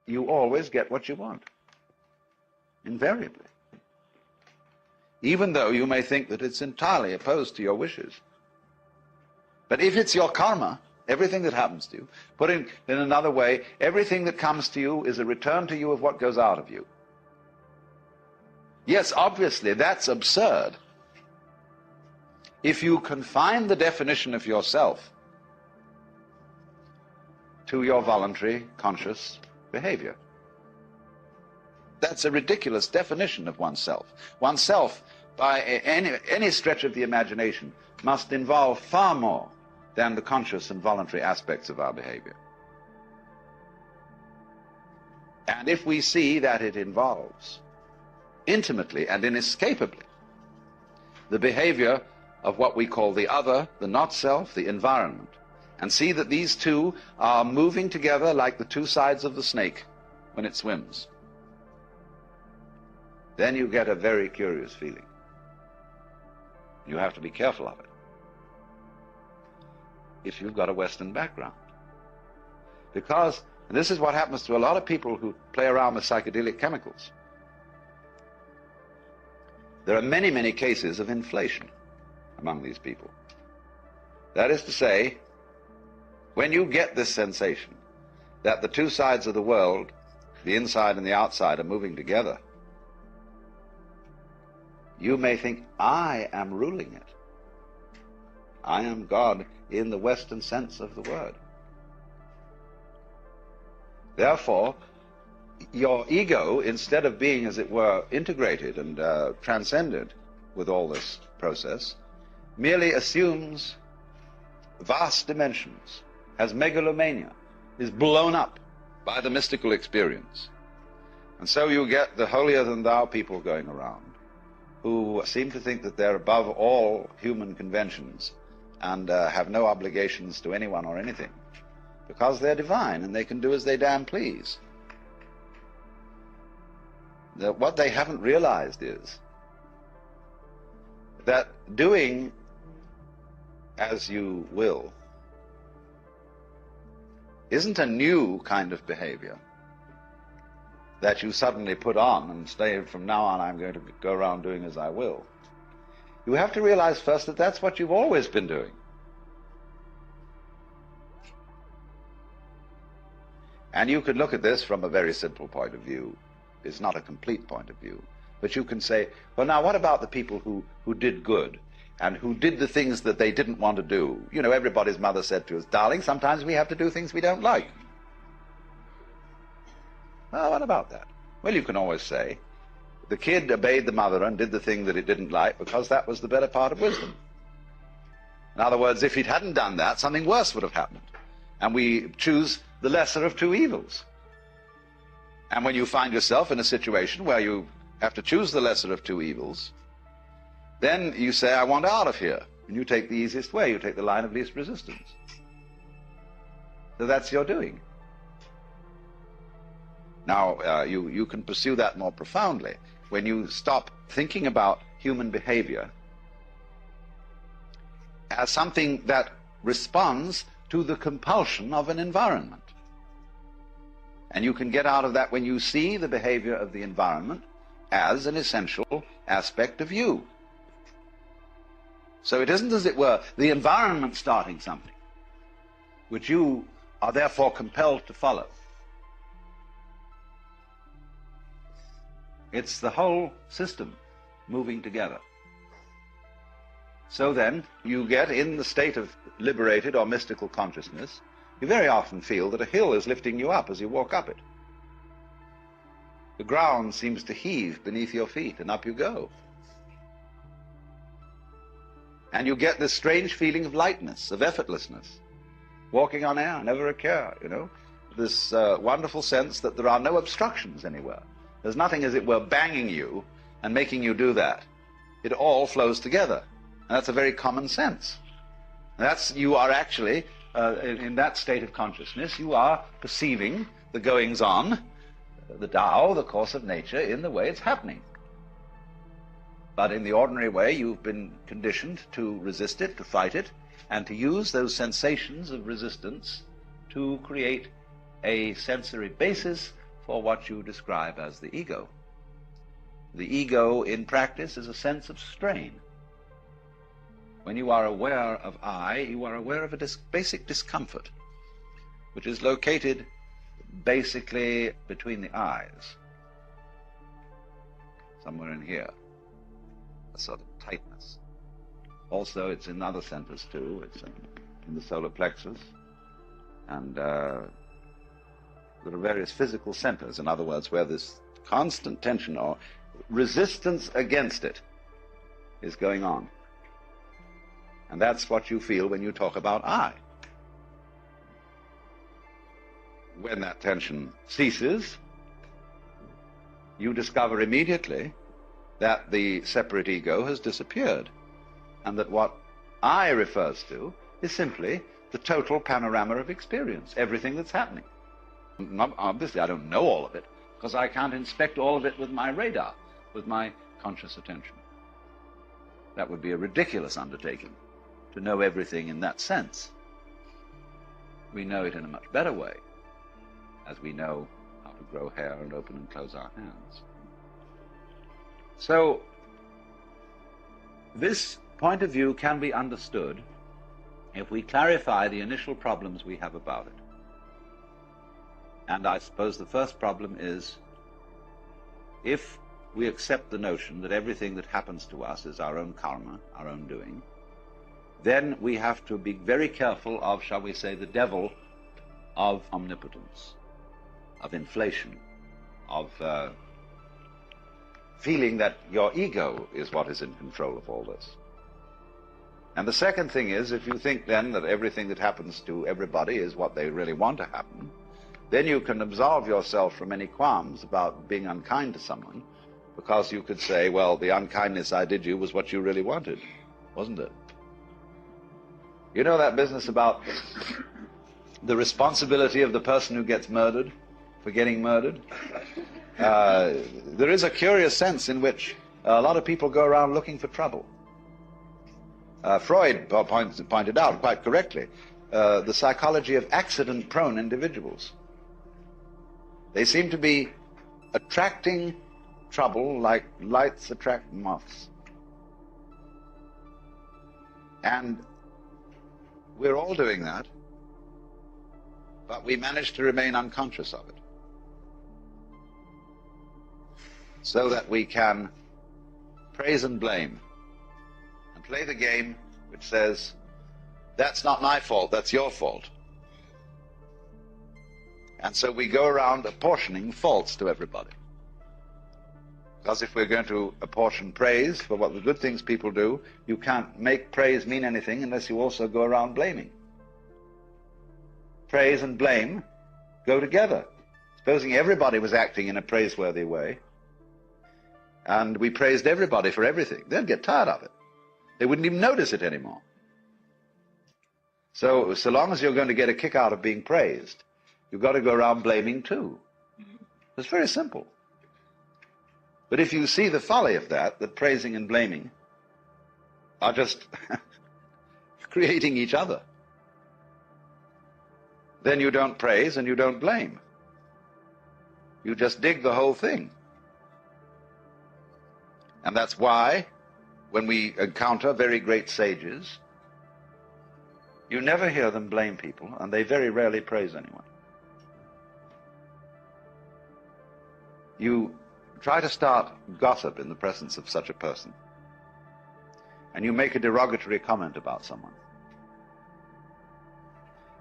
you always get what you want, invariably. Even though you may think that it's entirely opposed to your wishes. But if it's your karma, everything that happens to you, put in another way, everything that comes to you is a return to you of what goes out of you. Yes, obviously, that's absurd. If you confine the definition of yourself to your voluntary, conscious behavior. That's a ridiculous definition of oneself. Oneself, by any stretch of the imagination, must involve far more than the conscious and voluntary aspects of our behavior. And if we see that it involves intimately and inescapably the behavior of what we call the other, the not-self, the environment, and see that these two are moving together like the two sides of the snake when it swims, then you get a very curious feeling. You have to be careful of it if you've got a Western background. Because, and this is what happens to a lot of people who play around with psychedelic chemicals, there are many, many cases of inflation among these people. That is to say, when you get this sensation that the two sides of the world, the inside and the outside, are moving together, you may think, I am ruling it. I am God in the Western sense of the word. Therefore, your ego, instead of being, as it were, integrated and transcended with all this process, merely assumes vast dimensions, has megalomania, is blown up by the mystical experience. And so you get the holier-than-thou people going around who seem to think that they're above all human conventions and have no obligations to anyone or anything, because they're divine and they can do as they damn please. What they haven't realized is that doing as you will isn't a new kind of behavior that you suddenly put on and say, from now on I'm going to go around doing as I will. You have to realize first that that's what you've always been doing. And you could look at this from a very simple point of view. It's not a complete point of view. But you can say, well, now what about the people who did good and who did the things that they didn't want to do? You know, everybody's mother said to us, darling, sometimes we have to do things we don't like. Well, what about that? Well, you can always say, the kid obeyed the mother and did the thing that it didn't like because that was the better part of wisdom. In other words, if it hadn't done that, something worse would have happened. And we choose the lesser of two evils. And when you find yourself in a situation where you have to choose the lesser of two evils, then you say, I want out of here. And you take the easiest way. You take the line of least resistance. So that's your doing. Now, you can pursue that more profoundly when you stop thinking about human behavior as something that responds to the compulsion of an environment. And you can get out of that when you see the behavior of the environment as an essential aspect of you. So it isn't, as it were, the environment starting something, which you are therefore compelled to follow. It's the whole system moving together. So then, you get in the state of liberated or mystical consciousness, you very often feel that a hill is lifting you up as you walk up it. The ground seems to heave beneath your feet, and up you go. And you get this strange feeling of lightness, of effortlessness, walking on air, never a care, you know, this wonderful sense that there are no obstructions anywhere. There's nothing, as it were, banging you and making you do that. It all flows together. And that's a very common sense. You are actually, in that state of consciousness, you are perceiving the goings-on, the Tao, the course of nature, in the way it's happening. But in the ordinary way, you've been conditioned to resist it, to fight it, and to use those sensations of resistance to create a sensory basis for what you describe as the ego. The ego in practice is a sense of strain. When you are aware of I, you are aware of a basic discomfort, which is located basically between the eyes, somewhere in here, a sort of tightness. Also, it's in other centers too. It's in the solar plexus, and there are various physical centers, in other words, where this constant tension or resistance against it is going on. And that's what you feel when you talk about I. When that tension ceases, you discover immediately that the separate ego has disappeared, and that what I refers to is simply the total panorama of experience, everything that's happening. Obviously, I don't know all of it, because I can't inspect all of it with my radar, with my conscious attention. That would be a ridiculous undertaking, to know everything in that sense. We know it in a much better way, as we know how to grow hair and open and close our hands. So, this point of view can be understood if we clarify the initial problems we have about it. And I suppose the first problem is, if we accept the notion that everything that happens to us is our own karma, our own doing, then we have to be very careful of, shall we say, the devil of omnipotence, of inflation, of feeling that your ego is what is in control of all this. And the second thing is, if you think then that everything that happens to everybody is what they really want to happen, then you can absolve yourself from any qualms about being unkind to someone, because you could say, well, the unkindness I did you was what you really wanted, wasn't it? You know that business about the responsibility of the person who gets murdered for getting murdered? There is a curious sense in which a lot of people go around looking for trouble. Freud pointed out quite correctly the psychology of accident-prone individuals. They seem to be attracting trouble like lights attract moths. And we're all doing that, but we manage to remain unconscious of it, so that we can praise and blame and play the game which says, that's not my fault, that's your fault. And so we go around apportioning faults to everybody. Because if we're going to apportion praise for what the good things people do, you can't make praise mean anything unless you also go around blaming. Praise and blame go together. Supposing everybody was acting in a praiseworthy way, and we praised everybody for everything, they'd get tired of it. They wouldn't even notice it anymore. So long as you're going to get a kick out of being praised, you've got to go around blaming too. It's very simple. But if you see the folly of that praising and blaming are just creating each other, then you don't praise and you don't blame. You just dig the whole thing. And that's why, when we encounter very great sages, you never hear them blame people, and they very rarely praise anyone. You try to start gossip in the presence of such a person, and you make a derogatory comment about someone.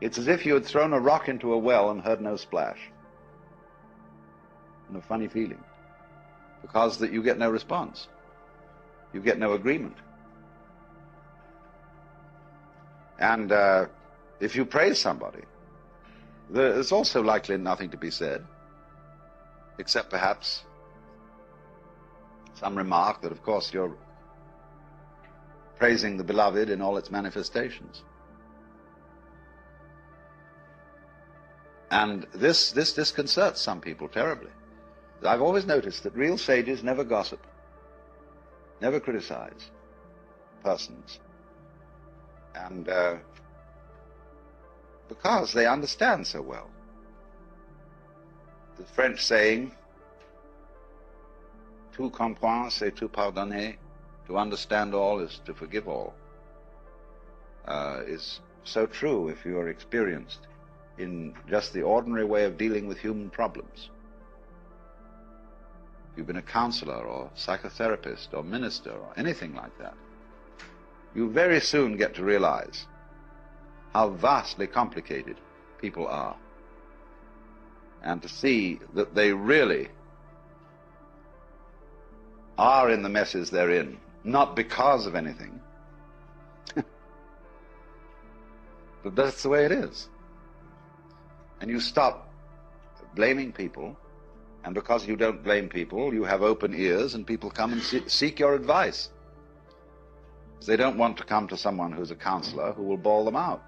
It's as if you had thrown a rock into a well and heard no splash. And a funny feeling, because that you get no response. You get no agreement. And if you praise somebody, there's also likely nothing to be said, except perhaps some remark that, of course, you're praising the beloved in all its manifestations. And this disconcerts some people terribly. I've always noticed that real sages never gossip, never criticize persons. And because they understand so well The French saying, tout comprendre, c'est tout pardonner, to understand all is to forgive all, is so true if you are experienced in just the ordinary way of dealing with human problems. If you've been a counselor or psychotherapist or minister or anything like that, you very soon get to realize how vastly complicated people are, and to see that they really are in the messes they're in, not because of anything, but that's the way it is. And you stop blaming people, and because you don't blame people, you have open ears, and people come and seek your advice. They don't want to come to someone who's a counselor who will bawl them out.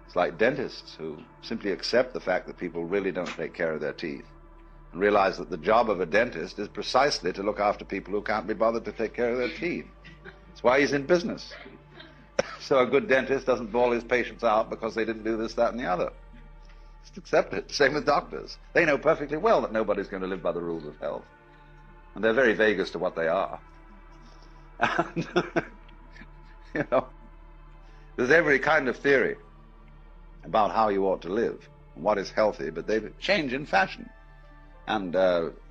It's like dentists who simply accept the fact that people really don't take care of their teeth, and realize that the job of a dentist is precisely to look after people who can't be bothered to take care of their teeth. That's why he's in business. So a good dentist doesn't bawl his patients out because they didn't do this, that, and the other. Just accept it. Same with doctors. They know perfectly well that nobody's going to live by the rules of health. And they're very vague as to what they are. And, you know, there's every kind of theory about how you ought to live and what is healthy, but they change in fashion. And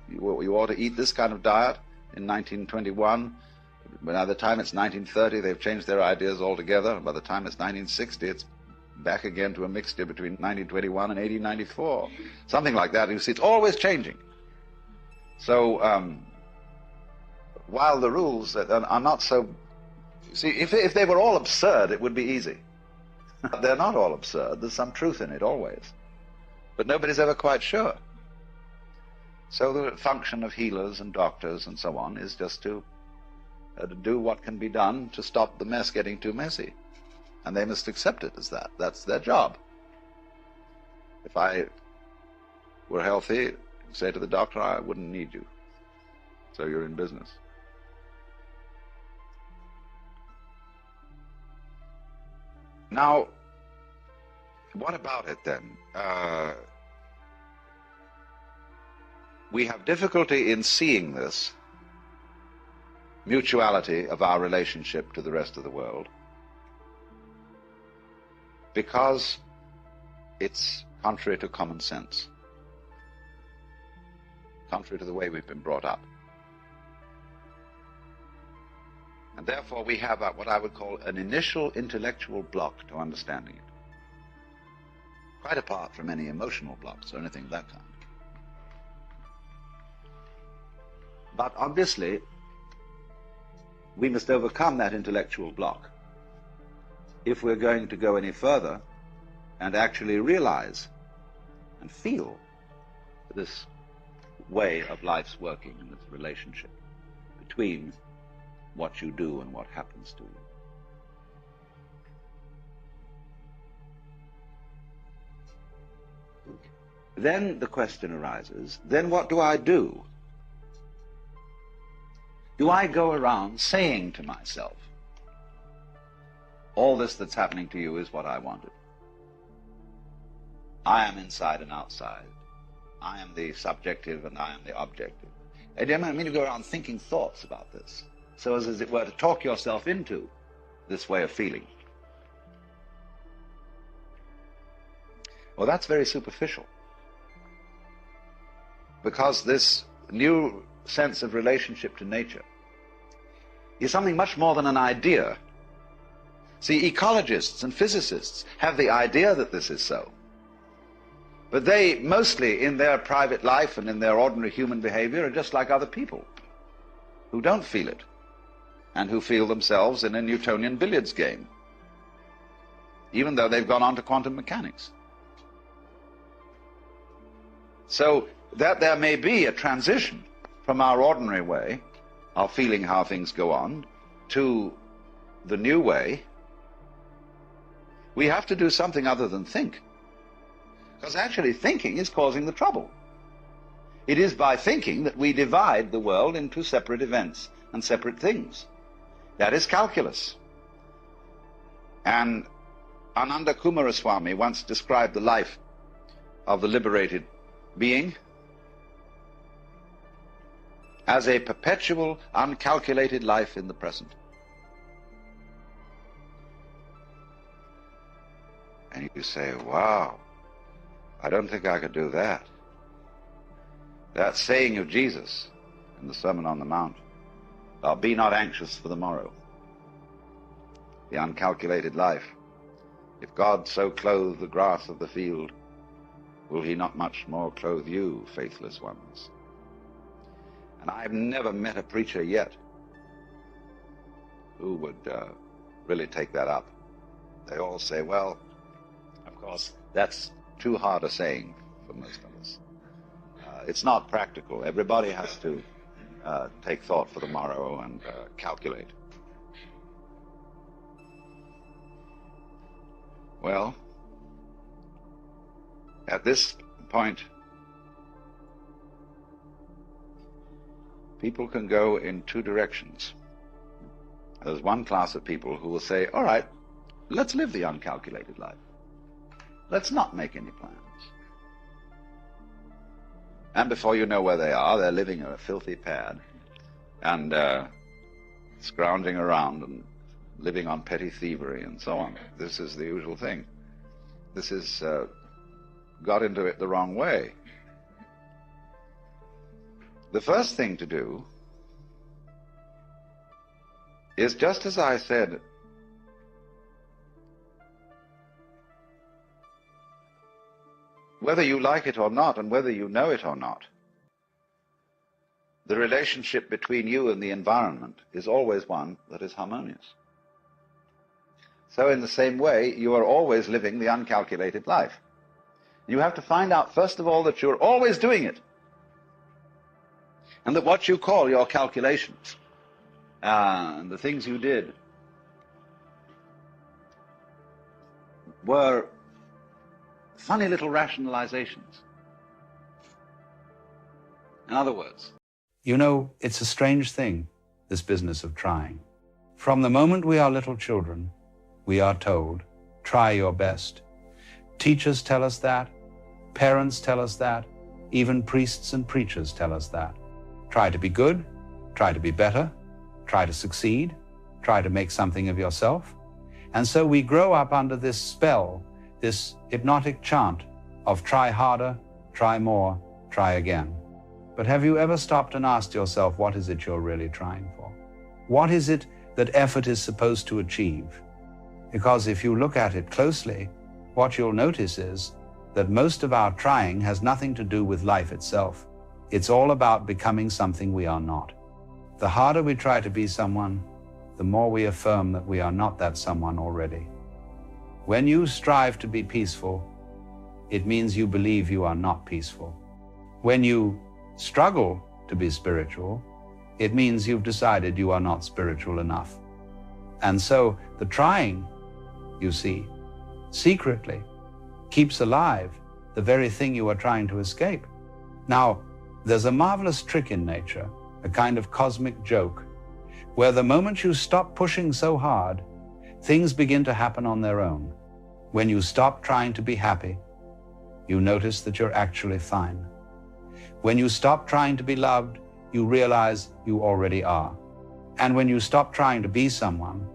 you ought to eat this kind of diet in 1921. By the time it's 1930, they've changed their ideas altogether. And by the time it's 1960, it's back again to a mixture between 1921 and 1894. Something like that. You see, it's always changing. So while the rules are not so... See, if they were all absurd, it would be easy. They're not all absurd. There's some truth in it, always. But nobody's ever quite sure. So the function of healers and doctors and so on is just to do what can be done to stop the mess getting too messy. And they must accept it as that. That's their job. If I were healthy, say to the doctor, I wouldn't need you. So you're in business. Now, what about it then? We have difficulty in seeing this mutuality of our relationship to the rest of the world because it's contrary to common sense, contrary to the way we've been brought up. And therefore we have what I would call an initial intellectual block to understanding it, quite apart from any emotional blocks or anything of that kind. But obviously, we must overcome that intellectual block if we're going to go any further and actually realize and feel this way of life's working and this relationship between what you do and what happens to you. Then the question arises, then what do I do? Do I go around saying to myself, all this that's happening to you is what I wanted? I am inside and outside. I am the subjective and I am the objective. And I mean to go around thinking thoughts about this, so as it were to talk yourself into this way of feeling. Well, that's very superficial, because this new sense of relationship to nature is something much more than an idea. See, ecologists and physicists have the idea that this is so, but they mostly in their private life and in their ordinary human behavior are just like other people who don't feel it and who feel themselves in a Newtonian billiards game, even though they've gone on to quantum mechanics. So that there may be a transition from our ordinary way of feeling how things go on to the new way, we have to do something other than think. Because actually thinking is causing the trouble. It is by thinking that we divide the world into separate events and separate things. That is calculus. And Ananda Kumaraswamy once described the life of the liberated being as a perpetual, uncalculated life in the present. And you say, wow, I don't think I could do that. That saying of Jesus in the Sermon on the Mount, be not anxious for the morrow, the uncalculated life. If God so clothe the grass of the field, will he not much more clothe you, faithless ones? And I've never met a preacher yet who would really take that up. They all say, well, of course, that's too hard a saying for most of us. It's not practical. Everybody has to take thought for the morrow and calculate. Well, at this point, people can go in two directions. There's one class of people who will say, all right, let's live the uncalculated life. Let's not make any plans. And before you know where they are, they're living in a filthy pad and scrounging around and living on petty thievery and so on. This is the usual thing. This is got into it the wrong way. The first thing to do is, just as I said, whether you like it or not, and whether you know it or not, the relationship between you and the environment is always one that is harmonious. So in the same way, you are always living the uncalculated life. You have to find out, first of all, that you're always doing it, and that what you call your calculations and the things you did were funny little rationalizations. In other words, you know, it's a strange thing, this business of trying. From the moment we are little children, we are told, try your best. Teachers tell us that, parents tell us that, even priests and preachers tell us that. Try to be good, try to be better, try to succeed, try to make something of yourself. And so we grow up under this spell, this hypnotic chant of try harder, try more, try again. But have you ever stopped and asked yourself, what is it you're really trying for? What is it that effort is supposed to achieve? Because if you look at it closely, what you'll notice is that most of our trying has nothing to do with life itself. It's all about becoming something we are not. The harder we try to be someone, the more we affirm that we are not that someone already. When you strive to be peaceful, it means you believe you are not peaceful. When you struggle to be spiritual, it means you've decided you are not spiritual enough. And so the trying, you see, secretly keeps alive the very thing you are trying to escape. Now, there's a marvelous trick in nature, a kind of cosmic joke, where the moment you stop pushing so hard, things begin to happen on their own. When you stop trying to be happy, you notice that you're actually fine. When you stop trying to be loved, you realize you already are. And when you stop trying to be someone,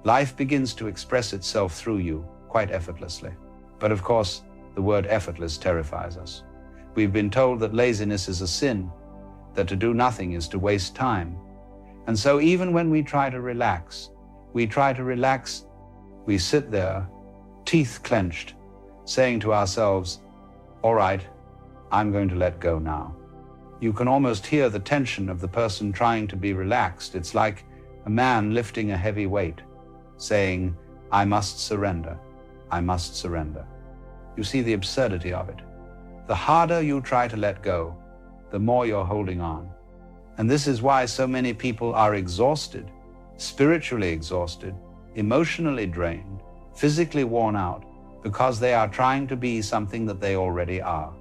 life begins to express itself through you quite effortlessly. But of course, the word effortless terrifies us. We've been told that laziness is a sin, that to do nothing is to waste time. And so even when we try to relax, we sit there, teeth clenched, saying to ourselves, all right, I'm going to let go now. You can almost hear the tension of the person trying to be relaxed. It's like a man lifting a heavy weight, saying, I must surrender, I must surrender. You see the absurdity of it. The harder you try to let go, the more you're holding on. And this is why so many people are exhausted, spiritually exhausted, emotionally drained, physically worn out, because they are trying to be something that they already are.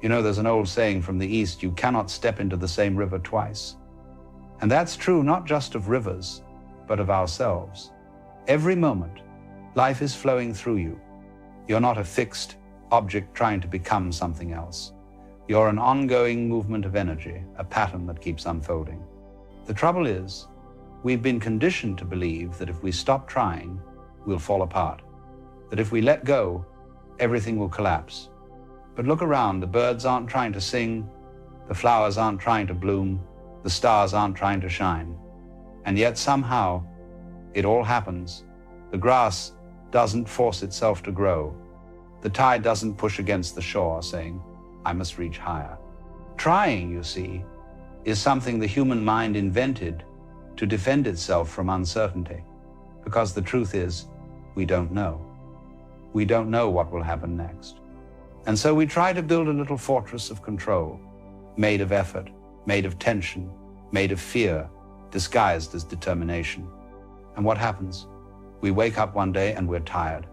You know, there's an old saying from the East, you cannot step into the same river twice. And that's true not just of rivers, but of ourselves. Every moment, Life is flowing through you. You're not a fixed object trying to become something else. You're an ongoing movement of energy, a pattern that keeps unfolding. The trouble is, we've been conditioned to believe that if we stop trying, we'll fall apart. That if we let go, everything will collapse. But look around, the birds aren't trying to sing, the flowers aren't trying to bloom, the stars aren't trying to shine. And yet somehow, it all happens. The grass doesn't force itself to grow. The tide doesn't push against the shore saying, I must reach higher. Trying, you see, is something the human mind invented to defend itself from uncertainty. Because the truth is, we don't know. We don't know what will happen next. And so we try to build a little fortress of control, made of effort, made of tension, made of fear, disguised as determination. And what happens? We wake up one day and we're tired.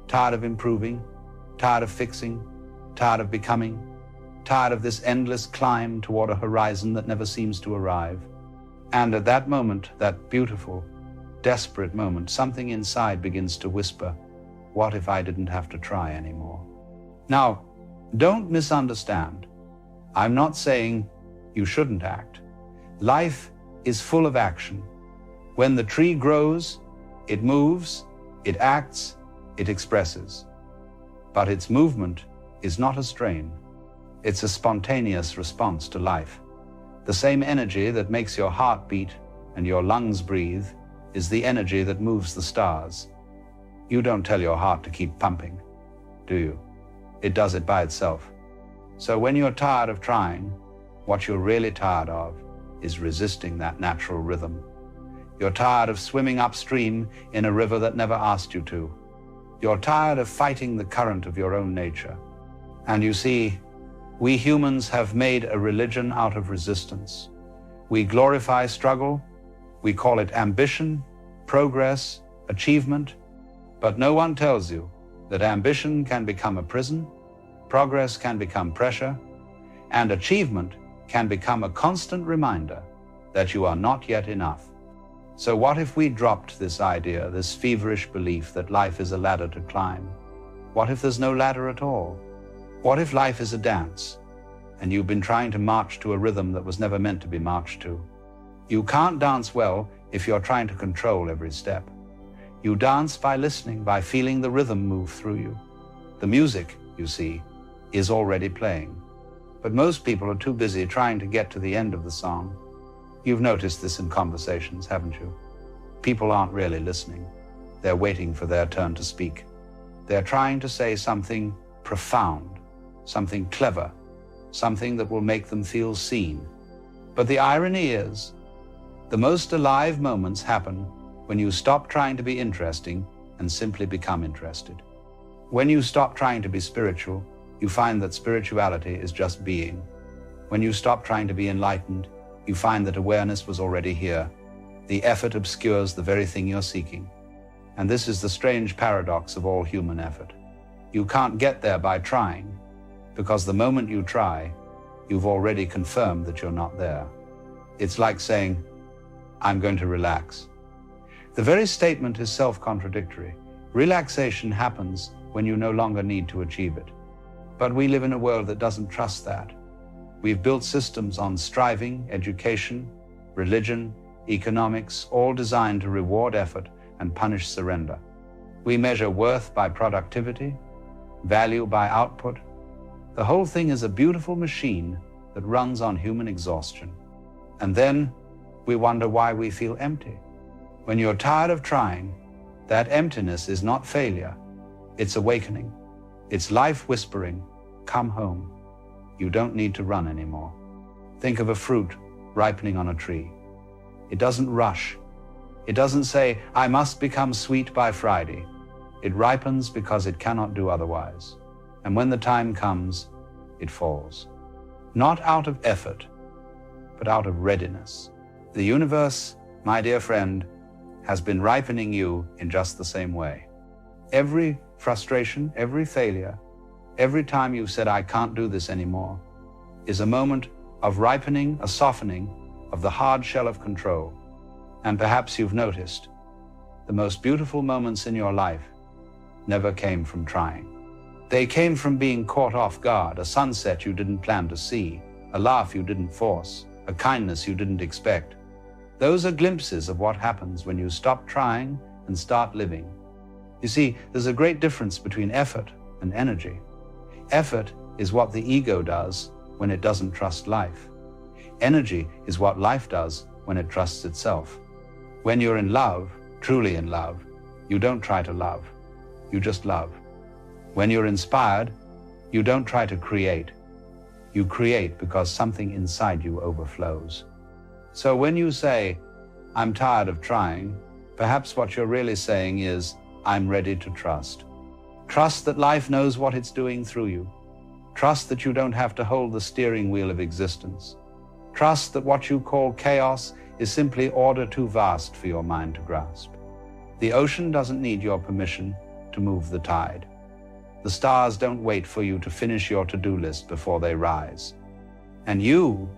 Tired of improving, tired of fixing, tired of becoming, tired of this endless climb toward a horizon that never seems to arrive. And at that moment, that beautiful, desperate moment, something inside begins to whisper, what if I didn't have to try anymore? Now, don't misunderstand. I'm not saying you shouldn't act. Life is full of action. When the tree grows, it moves, it acts, it expresses. But its movement is not a strain. It's a spontaneous response to life. The same energy that makes your heart beat and your lungs breathe is the energy that moves the stars. You don't tell your heart to keep pumping, do you? It does it by itself. So when you're tired of trying, what you're really tired of is resisting that natural rhythm. You're tired of swimming upstream in a river that never asked you to. You're tired of fighting the current of your own nature. And you see, we humans have made a religion out of resistance. We glorify struggle, we call it ambition, progress, achievement, but no one tells you that ambition can become a prison, progress can become pressure, and achievement can become a constant reminder that you are not yet enough. So what if we dropped this idea, this feverish belief that life is a ladder to climb? What if there's no ladder at all? What if life is a dance, and you've been trying to march to a rhythm that was never meant to be marched to? You can't dance well if you're trying to control every step. You dance by listening, by feeling the rhythm move through you. The music, you see, is already playing. But most people are too busy trying to get to the end of the song. You've noticed this in conversations, haven't you? People aren't really listening. They're waiting for their turn to speak. They're trying to say something profound, something clever, something that will make them feel seen. But the irony is, the most alive moments happen when you stop trying to be interesting and simply become interested. When you stop trying to be spiritual, you find that spirituality is just being. When you stop trying to be enlightened, you find that awareness was already here. The effort obscures the very thing you're seeking. And this is the strange paradox of all human effort. You can't get there by trying, because the moment you try, you've already confirmed that you're not there. It's like saying, I'm going to relax. The very statement is self-contradictory. Relaxation happens when you no longer need to achieve it. But we live in a world that doesn't trust that. We've built systems on striving, education, religion, economics, all designed to reward effort and punish surrender. We measure worth by productivity, value by output. The whole thing is a beautiful machine that runs on human exhaustion. And then we wonder why we feel empty. When you're tired of trying, that emptiness is not failure. It's awakening. It's life whispering, come home. You don't need to run anymore. Think of a fruit ripening on a tree. It doesn't rush. It doesn't say, I must become sweet by Friday. It ripens because it cannot do otherwise. And when the time comes, it falls. Not out of effort, but out of readiness. The universe, my dear friend, has been ripening you in just the same way. Every frustration, every failure, every time you've said, I can't do this anymore, is a moment of ripening, a softening of the hard shell of control. And perhaps you've noticed the most beautiful moments in your life never came from trying. They came from being caught off guard, a sunset you didn't plan to see, a laugh you didn't force, a kindness you didn't expect. Those are glimpses of what happens when you stop trying and start living. You see, there's a great difference between effort and energy. Effort is what the ego does when it doesn't trust life. Energy is what life does when it trusts itself. When you're in love, truly in love, you don't try to love, you just love. When you're inspired, you don't try to create. You create because something inside you overflows. So when you say, I'm tired of trying, perhaps what you're really saying is, I'm ready to trust. Trust that life knows what it's doing through you. Trust that you don't have to hold the steering wheel of existence. Trust that what you call chaos is simply order too vast for your mind to grasp. The ocean doesn't need your permission to move the tide. The stars don't wait for you to finish your to-do list before they rise. And you,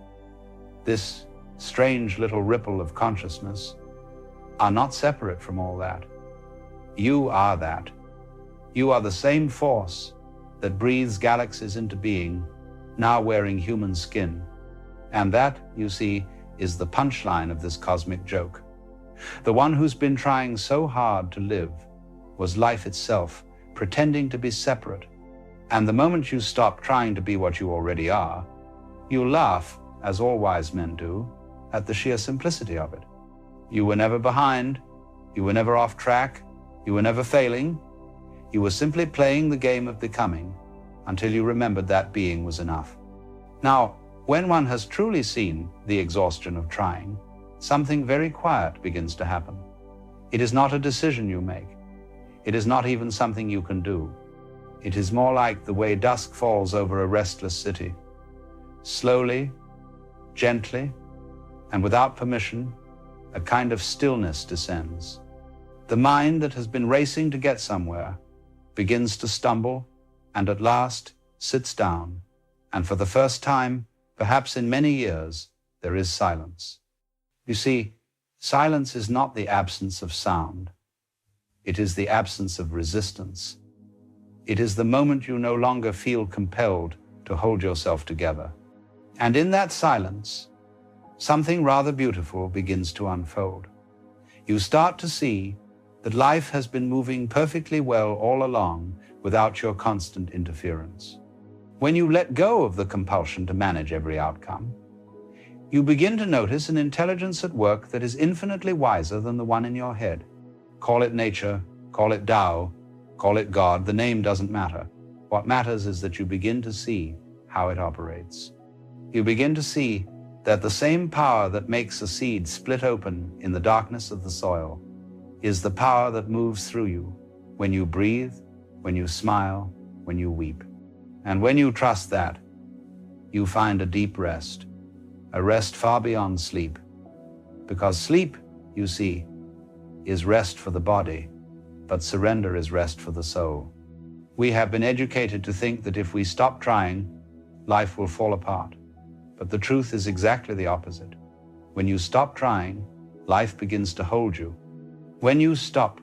this strange little ripple of consciousness, are not separate from all that. You are that. You are the same force that breathes galaxies into being, now wearing human skin. And that, you see, is the punchline of this cosmic joke. The one who's been trying so hard to live was life itself, pretending to be separate. And the moment you stop trying to be what you already are, you laugh, as all wise men do, at the sheer simplicity of it. You were never behind, you were never off track, you were never failing. You were simply playing the game of becoming until you remembered that being was enough. Now, when one has truly seen the exhaustion of trying, something very quiet begins to happen. It is not a decision you make. It is not even something you can do. It is more like the way dusk falls over a restless city. Slowly, gently, and without permission, a kind of stillness descends. The mind that has been racing to get somewhere begins to stumble and at last sits down, and for the first time, perhaps in many years, there is silence. You see, silence is not the absence of sound. It is the absence of resistance. It is the moment you no longer feel compelled to hold yourself together. And in that silence, something rather beautiful begins to unfold. You start to see that life has been moving perfectly well all along without your constant interference. When you let go of the compulsion to manage every outcome, you begin to notice an intelligence at work that is infinitely wiser than the one in your head. Call it nature, call it Tao, call it God, the name doesn't matter. What matters is that you begin to see how it operates. You begin to see that the same power that makes a seed split open in the darkness of the soil is the power that moves through you when you breathe, when you smile, when you weep. And when you trust that, you find a deep rest, a rest far beyond sleep. Because sleep, you see, is rest for the body, but surrender is rest for the soul. We have been educated to think that if we stop trying, life will fall apart. But the truth is exactly the opposite. When you stop trying, life begins to hold you. When you stop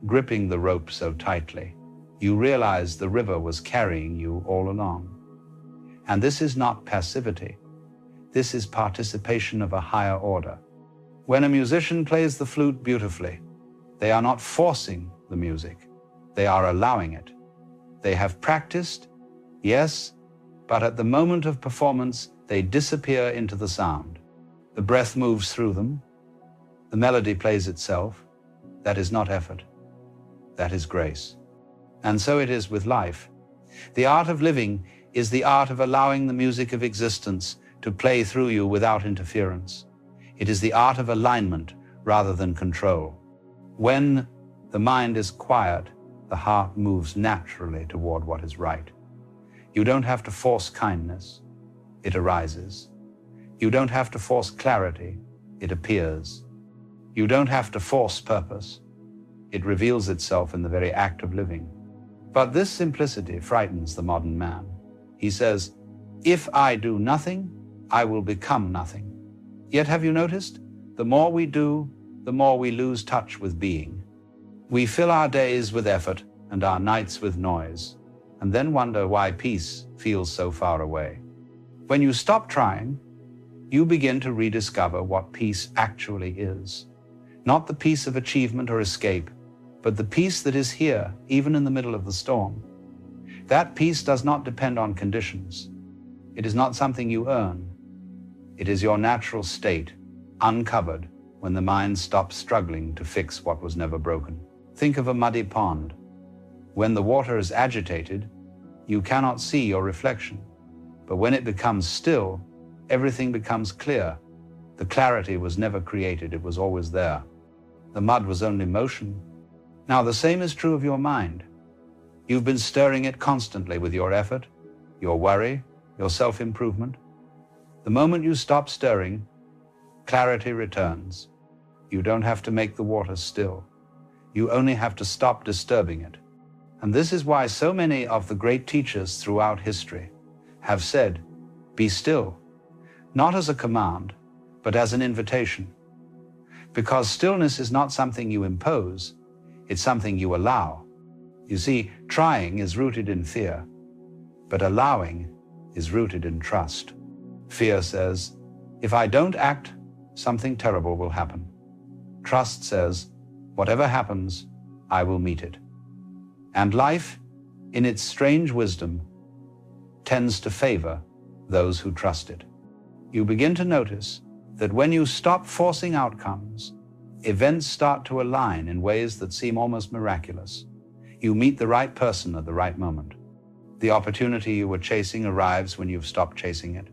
gripping the rope so tightly, you realize the river was carrying you all along. And this is not passivity. This is participation of a higher order. When a musician plays the flute beautifully, they are not forcing the music. They are allowing it. They have practiced, yes, but at the moment of performance, they disappear into the sound. The breath moves through them. The melody plays itself. That is not effort. That is grace. And so it is with life. The art of living is the art of allowing the music of existence to play through you without interference. It is the art of alignment rather than control. When the mind is quiet, the heart moves naturally toward what is right. You don't have to force kindness. It arises. You don't have to force clarity. It appears. You don't have to force purpose. It reveals itself in the very act of living. But this simplicity frightens the modern man. He says, if I do nothing, I will become nothing. Yet have you noticed? The more we do, the more we lose touch with being. We fill our days with effort and our nights with noise, and then wonder why peace feels so far away. When you stop trying, you begin to rediscover what peace actually is. Not the peace of achievement or escape, but the peace that is here, even in the middle of the storm. That peace does not depend on conditions. It is not something you earn. It is your natural state, uncovered when the mind stops struggling to fix what was never broken. Think of a muddy pond. When the water is agitated, you cannot see your reflection. But when it becomes still, everything becomes clear. The clarity was never created, it was always there. The mud was only motion. Now the same is true of your mind. You've been stirring it constantly with your effort, your worry, your self-improvement. The moment you stop stirring, clarity returns. You don't have to make the water still. You only have to stop disturbing it. And this is why so many of the great teachers throughout history have said, be still, not as a command, but as an invitation. Because stillness is not something you impose, it's something you allow. You see, trying is rooted in fear, but allowing is rooted in trust. Fear says, if I don't act, something terrible will happen. Trust says, whatever happens, I will meet it. And life, in its strange wisdom, tends to favor those who trust it. You begin to notice that when you stop forcing outcomes, events start to align in ways that seem almost miraculous. You meet the right person at the right moment. The opportunity you were chasing arrives when you've stopped chasing it.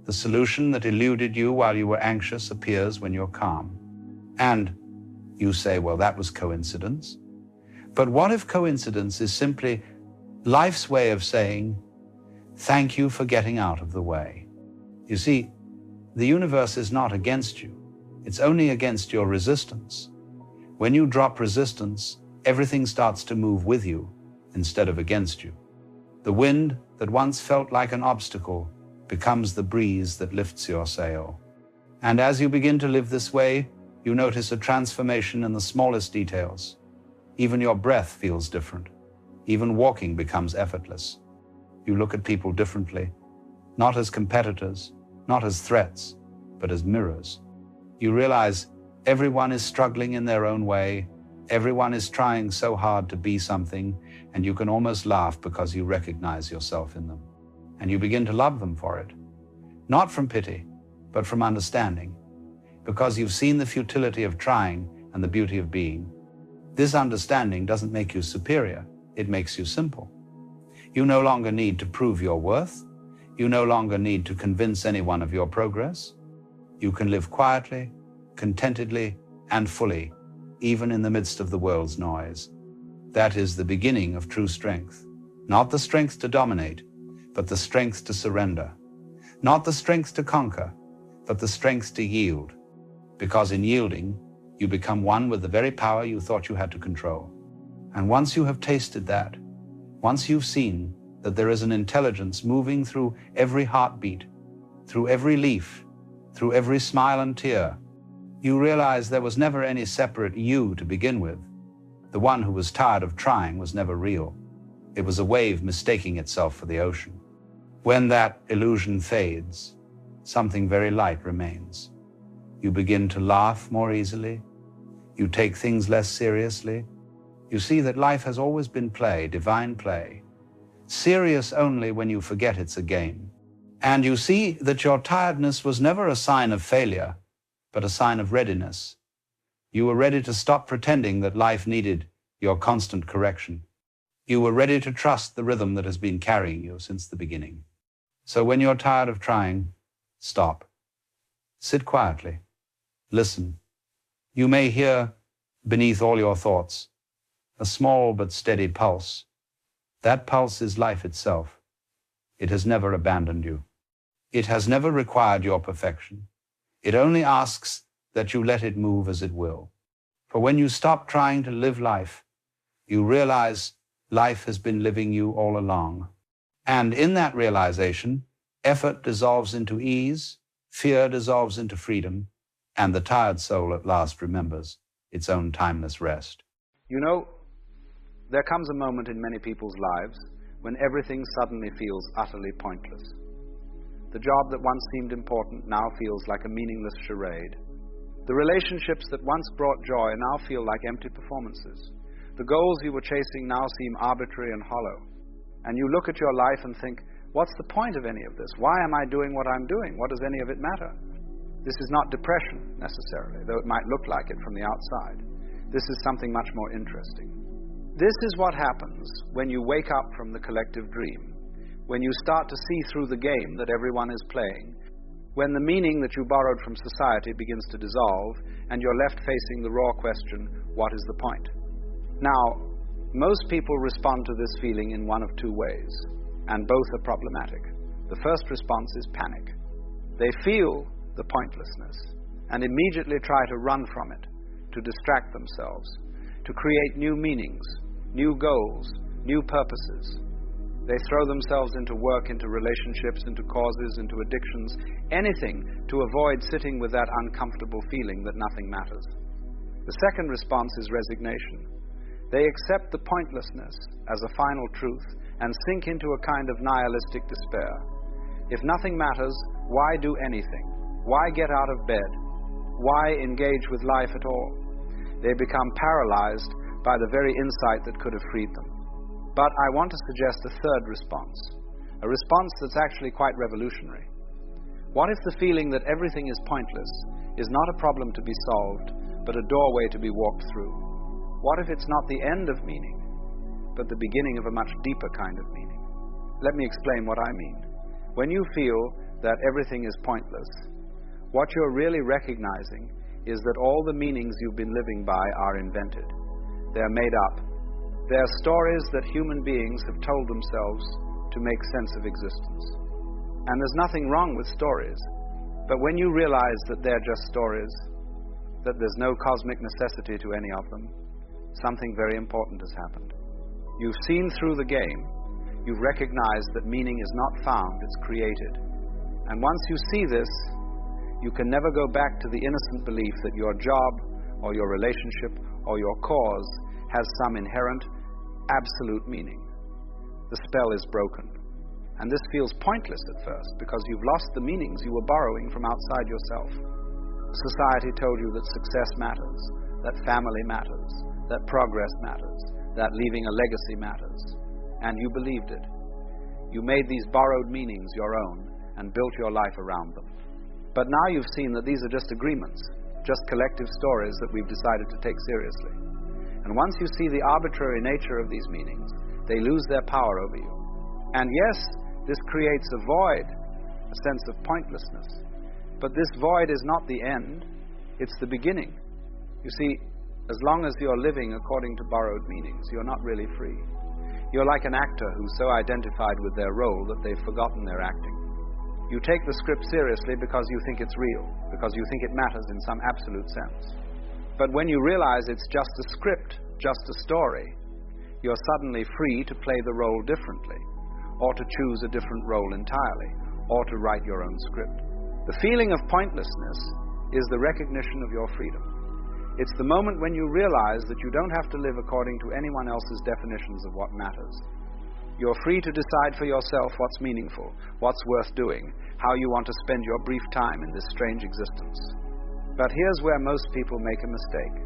The solution that eluded you while you were anxious appears when you're calm. And you say, well, that was coincidence. But what if coincidence is simply life's way of saying, thank you for getting out of the way? You see, the universe is not against you. It's only against your resistance. When you drop resistance, everything starts to move with you instead of against you. The wind that once felt like an obstacle becomes the breeze that lifts your sail. And as you begin to live this way, you notice a transformation in the smallest details. Even your breath feels different. Even walking becomes effortless. You look at people differently, not as competitors, not as threats, but as mirrors. You realize everyone is struggling in their own way. Everyone is trying so hard to be something, and you can almost laugh because you recognize yourself in them. And you begin to love them for it. Not from pity, but from understanding, because you've seen the futility of trying and the beauty of being. This understanding doesn't make you superior, it makes you simple. You no longer need to prove your worth. You no longer need to convince anyone of your progress. You can live quietly, contentedly, and fully, even in the midst of the world's noise. That is the beginning of true strength. Not the strength to dominate, but the strength to surrender. Not the strength to conquer, but the strength to yield. Because in yielding, you become one with the very power you thought you had to control. And once you have tasted that, once you've seen that there is an intelligence moving through every heartbeat, through every leaf, through every smile and tear, you realize there was never any separate you to begin with. The one who was tired of trying was never real. It was a wave mistaking itself for the ocean. When that illusion fades, something very light remains. You begin to laugh more easily. You take things less seriously. You see that life has always been play, divine play. Serious only when you forget it's a game. And you see that your tiredness was never a sign of failure, but a sign of readiness. You were ready to stop pretending that life needed your constant correction. You were ready to trust the rhythm that has been carrying you since the beginning. So when you're tired of trying, stop. Sit quietly. Listen. You may hear, beneath all your thoughts, a small but steady pulse. That pulse is life itself. It has never abandoned you. It has never required your perfection. It only asks that you let it move as it will. For when you stop trying to live life, you realize life has been living you all along. And in that realization, effort dissolves into ease, fear dissolves into freedom, and the tired soul at last remembers its own timeless rest. You know, there comes a moment in many people's lives when everything suddenly feels utterly pointless. The job that once seemed important now feels like a meaningless charade. The relationships that once brought joy now feel like empty performances. The goals you were chasing now seem arbitrary and hollow. And you look at your life and think, what's the point of any of this? Why am I doing what I'm doing? What does any of it matter? This is not depression, necessarily, though it might look like it from the outside. This is something much more interesting. This is what happens when you wake up from the collective dream, when you start to see through the game that everyone is playing, when the meaning that you borrowed from society begins to dissolve, and you're left facing the raw question, what is the point? Now, most people respond to this feeling in one of two ways, and both are problematic. The first response is panic. They feel the pointlessness and immediately try to run from it, to distract themselves, to create new meanings, new goals, new purposes. They throw themselves into work, into relationships, into causes, into addictions, anything to avoid sitting with that uncomfortable feeling that nothing matters. The second response is resignation. They accept the pointlessness as a final truth and sink into a kind of nihilistic despair. If nothing matters, why do anything? Why get out of bed? Why engage with life at all? They become paralyzed by the very insight that could have freed them. But I want to suggest a third response, a response that's actually quite revolutionary. What if the feeling that everything is pointless is not a problem to be solved, but a doorway to be walked through? What if it's not the end of meaning, but the beginning of a much deeper kind of meaning? Let me explain what I mean. When you feel that everything is pointless, what you're really recognizing is that all the meanings you've been living by are invented. They're made up. They're stories that human beings have told themselves to make sense of existence. And there's nothing wrong with stories, but when you realize that they're just stories, that there's no cosmic necessity to any of them, something very important has happened. You've seen through the game. You've recognized that meaning is not found, it's created. And once you see this, you can never go back to the innocent belief that your job or your relationship or your cause has some inherent, absolute meaning. The spell is broken. And this feels pointless at first because you've lost the meanings you were borrowing from outside yourself. Society told you that success matters, that family matters, that progress matters, that leaving a legacy matters. And you believed it. You made these borrowed meanings your own and built your life around them. But now you've seen that these are just agreements, just collective stories that we've decided to take seriously. And once you see the arbitrary nature of these meanings, they lose their power over you. And yes, this creates a void, a sense of pointlessness. But this void is not the end, it's the beginning. You see, as long as you're living according to borrowed meanings, you're not really free. You're like an actor who's so identified with their role that they've forgotten their acting. You take the script seriously because you think it's real, because you think it matters in some absolute sense. But when you realize it's just a script, just a story, you're suddenly free to play the role differently, or to choose a different role entirely, or to write your own script. The feeling of pointlessness is the recognition of your freedom. It's the moment when you realize that you don't have to live according to anyone else's definitions of what matters. You're free to decide for yourself what's meaningful, what's worth doing, how you want to spend your brief time in this strange existence. But here's where most people make a mistake.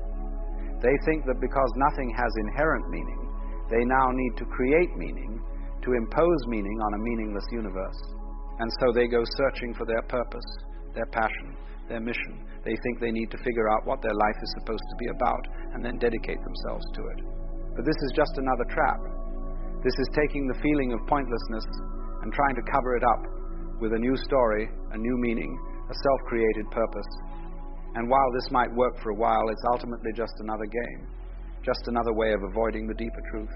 They think that because nothing has inherent meaning, they now need to create meaning, to impose meaning on a meaningless universe. And so they go searching for their purpose, their passion, their mission. They think they need to figure out what their life is supposed to be about and then dedicate themselves to it. But this is just another trap. This is taking the feeling of pointlessness and trying to cover it up with a new story, a new meaning, a self-created purpose. And while this might work for a while, it's ultimately just another game, just another way of avoiding the deeper truth.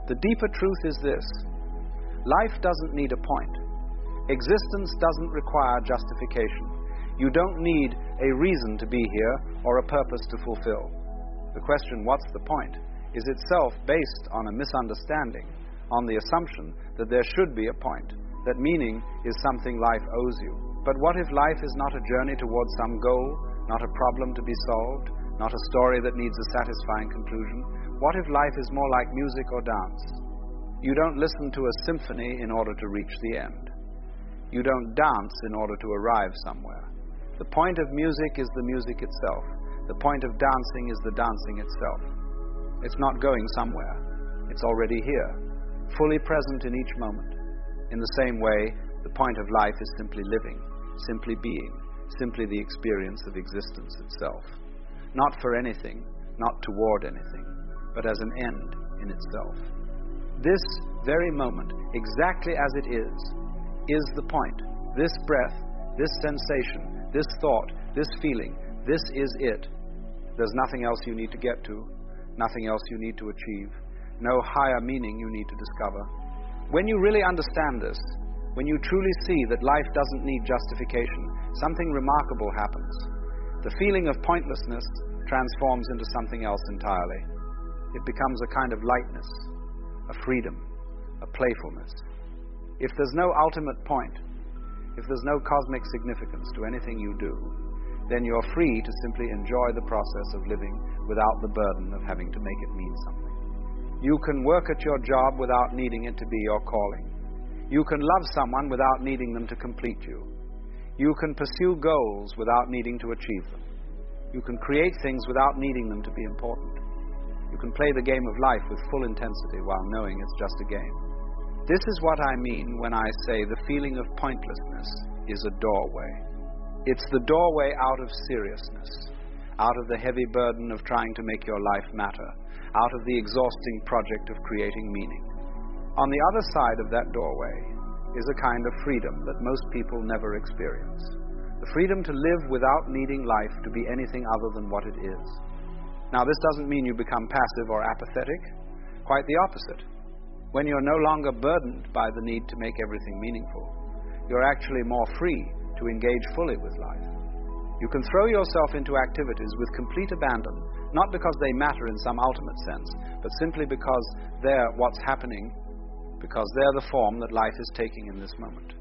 The deeper truth is this: life doesn't need a point. Existence doesn't require justification. You don't need a reason to be here or a purpose to fulfill. The question, what's the point, is itself based on a misunderstanding, on the assumption that there should be a point, that meaning is something life owes you. But what if life is not a journey towards some goal, not a problem to be solved, not a story that needs a satisfying conclusion. What if life is more like music or dance? You don't listen to a symphony in order to reach the end. You don't dance in order to arrive somewhere. The point of music is the music itself. The point of dancing is the dancing itself. It's not going somewhere. It's already here, fully present in each moment. In the same way, the point of life is simply living, simply being, simply the experience of existence itself. Not for anything, not toward anything, but as an end in itself. This very moment, exactly as it is the point. This breath, this sensation, this thought, this feeling, this is it. There's nothing else you need to get to, nothing else you need to achieve, no higher meaning you need to discover. When you really understand this, when you truly see that life doesn't need justification, something remarkable happens. The feeling of pointlessness transforms into something else entirely. It becomes a kind of lightness, a freedom, a playfulness. If there's no ultimate point, if there's no cosmic significance to anything you do, then you're free to simply enjoy the process of living without the burden of having to make it mean something. You can work at your job without needing it to be your calling. You can love someone without needing them to complete you. You can pursue goals without needing to achieve them. You can create things without needing them to be important. You can play the game of life with full intensity while knowing it's just a game. This is what I mean when I say the feeling of pointlessness is a doorway. It's the doorway out of seriousness, out of the heavy burden of trying to make your life matter, out of the exhausting project of creating meaning. On the other side of that doorway is a kind of freedom that most people never experience. The freedom to live without needing life to be anything other than what it is. Now, this doesn't mean you become passive or apathetic. Quite the opposite. When you're no longer burdened by the need to make everything meaningful, you're actually more free to engage fully with life. You can throw yourself into activities with complete abandon, not because they matter in some ultimate sense, but simply because they're what's happening, because they're the form that life is taking in this moment.